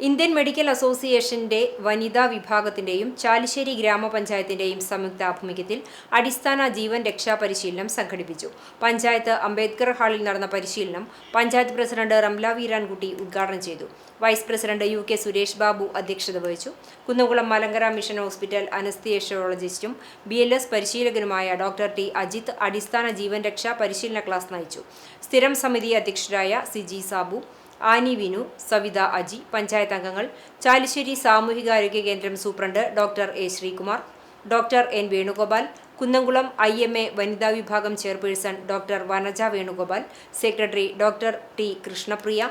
ഇന്ത്യൻ മെഡിക്കൽ അസോസിയേഷന്റെ വനിതാ വിഭാഗത്തിന്റെയും ചാലിശ്ശേരി ഗ്രാമപഞ്ചായത്തിന്റെയും സംയുക്താഭിമുഖ്യത്തിൽ അടിസ്ഥാന ജീവൻ രക്ഷാ പരിശീലനം സംഘടിപ്പിച്ചു. പഞ്ചായത്ത് അംബേദ്കർ ഹാളിൽ നടന്ന പരിശീലനം പഞ്ചായത്ത് പ്രസിഡന്റ് റംല വീരാൻകുട്ടി ഉദ്ഘാടനം ചെയ്തു. Vice president UK Suresh Babu അധ്യക്ഷത വഹിച്ചു. കുന്നംകുളം മലങ്കര മിഷൻ ഹോസ്പിറ്റൽ അനസ്തേഷ്യോളജിസ്റ്റും BLS പരിശീലകനുമായ ഡോക്ടർ T അജിത്ത് അടിസ്ഥാന ജീവൻ രക്ഷാ പരിശീലന ക്ലാസ് നയിച്ചു. സ്ഥിരം സമിതി അധ്യക്ഷരായ CG സാബു, ആനി വിനു, സവിത അജി, പഞ്ചായത്ത് അംഗങ്ങൾ, ചാലിശ്ശേരി സാമൂഹികാരോഗ്യ കേന്ദ്രം superintendent doctor A Sreekumar, doctor N Venugopal, Kunnamkulam IMA വനിതാ വിഭാഗം chairperson doctor Vanaja Venugopal, secretary doctor T Krishnapriya,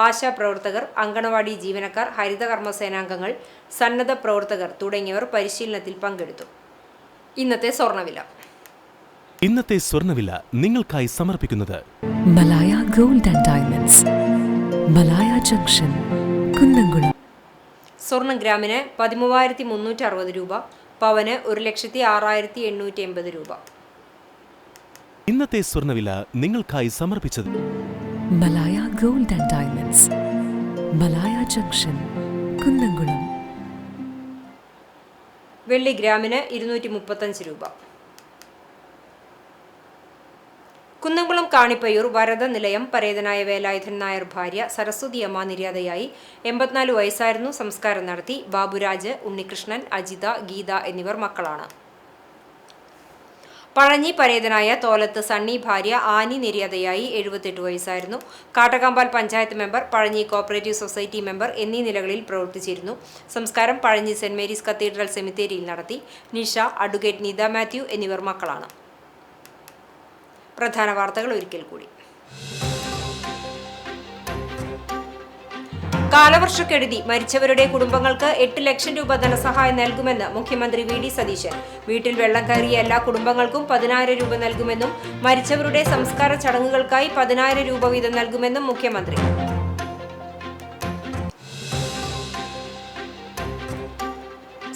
ആശാ പ്രവർത്തകർ, അങ്കണവാടി ജീവനക്കാർ, ഹരിതകർമ്മ സേനാംഗങ്ങൾ, സന്നദ്ധ പ്രവർത്തകർ തുടങ്ങിയവർ പരിശീലനത്തിൽ പങ്കെടുത്തു. ഇന്നത്തെ സ്വർണ്ണവില നിങ്ങൾക്കായി സമർപ്പിക്കുന്നത് Malaya gold and diamonds, Malaya junction, Kunnamkulam. സ്വർണ്ണം ഗ്രാമിന് 13,360 രൂപ, പവന് 1,06,880 രൂപ. ഇന്നത്തെ സ്വർണ്ണവില നിങ്ങൾക്കായി സമർപ്പിച്ചത് Malaya gold and diamonds, Malaya junction, Kunnamkulam. വെള്ളി ഗ്രാമിന് 235 രൂപ. കുന്നംകുളം കാണിപ്പയ്യൂർ വരദ നിലയം പരേതനായ വേലായുധൻ നായർ ഭാര്യ സരസ്വതി അമ്മ നിര്യാതയായി. 84 വയസ്സായിരുന്നു. സംസ്കാരം നടത്തി. ബാബുരാജ്, ഉണ്ണികൃഷ്ണൻ, അജിത, ഗീത എന്നിവർ മക്കളാണ്. പഴഞ്ഞി പരേതനായ തോലത്ത് സണ്ണി ഭാര്യ ആനി നിര്യാതയായി. 78 വയസ്സായിരുന്നു. Kattakampal panchayat member, Pazhanji cooperative society member എന്നീ നിലകളിൽ പ്രവർത്തിച്ചിരുന്നു. സംസ്കാരം പഴഞ്ഞി സെന്റ് മേരീസ് കത്തീഡ്രൽ സെമിത്തേരിയിൽ നടത്തി. നിഷ, അഡ്വക്കേറ്റ് നീത മാത്യു എന്നിവർ മക്കളാണ്. പ്രധാന വാർത്തകൾ ഒരിക്കൽ കൂടി. കാലവർഷക്കെടുതി മരിച്ചവരുടെ കുടുംബങ്ങൾക്ക് 8 ലക്ഷം രൂപ ധനസഹായം നൽകുമെന്ന് മുഖ്യമന്ത്രി VD സതീശൻ. വീട്ടിൽ വെള്ളം കയറിയ എല്ലാ കുടുംബങ്ങൾക്കും 10,000 രൂപ നൽകുമെന്നും മരിച്ചവരുടെ സംസ്കാര ചടങ്ങുകൾക്കായി 10,000 രൂപ വീതം നൽകുമെന്നും മുഖ്യമന്ത്രി.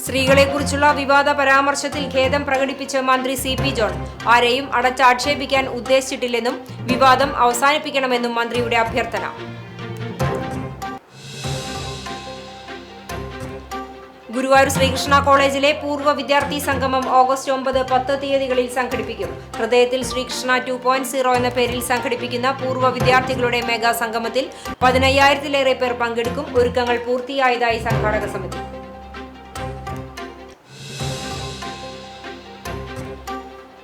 സ്ത്രീകളെക്കുറിച്ചുള്ള വിവാദ പരാമർശത്തിൽ ഖേദം പ്രകടിപ്പിച്ച മന്ത്രി CP ജോൺ. ആരെയും അടച്ചാക്ഷേപിക്കാൻ ഉദ്ദേശിച്ചിട്ടില്ലെന്നും വിവാദം അവസാനിപ്പിക്കണമെന്നും മന്ത്രിയുടെ അഭ്യർത്ഥന. ഗുരുവായൂർ ശ്രീകൃഷ്ണ കോളേജിലെ പൂർവ്വ വിദ്യാർത്ഥി സംഗമം ഓഗസ്റ്റ് 9, 10 തീയതികളിൽ സംഘടിപ്പിക്കും. ഹൃദയത്തിൽ ശ്രീകൃഷ്ണ 2.0 എന്ന പേരിൽ സംഘടിപ്പിക്കുന്ന പൂർവ്വ വിദ്യാർത്ഥികളുടെ മെഗാ സംഗമത്തിൽ 15,000-ലേറെ പേർ പങ്കെടുക്കും. ഒരുക്കങ്ങൾ പൂർത്തിയായതായി സംഘാടക സമിതി.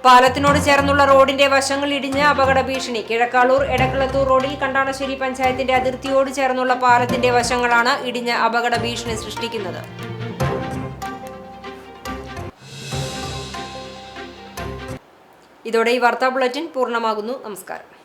പാലത്തിനോട് ചേർന്നുള്ള റോഡിന്റെ വശങ്ങൾ ഇടിഞ്ഞ് അപകട ഭീഷണി. കിഴക്കാളൂർ എടക്കളത്തൂർ റോഡിൽ കണ്ടാണശ്ശേരി പഞ്ചായത്തിന്റെ അതിർത്തിയോട് ചേർന്നുള്ള പാലത്തിന്റെ വശങ്ങളാണ് ഇടിഞ്ഞ് അപകട ഭീഷണി സൃഷ്ടിക്കുന്നത്. ഇതോടെ ഈ വാർത്താ ബുള്ളറ്റിൻ പൂർണ്ണമാകുന്നു. നമസ്കാരം.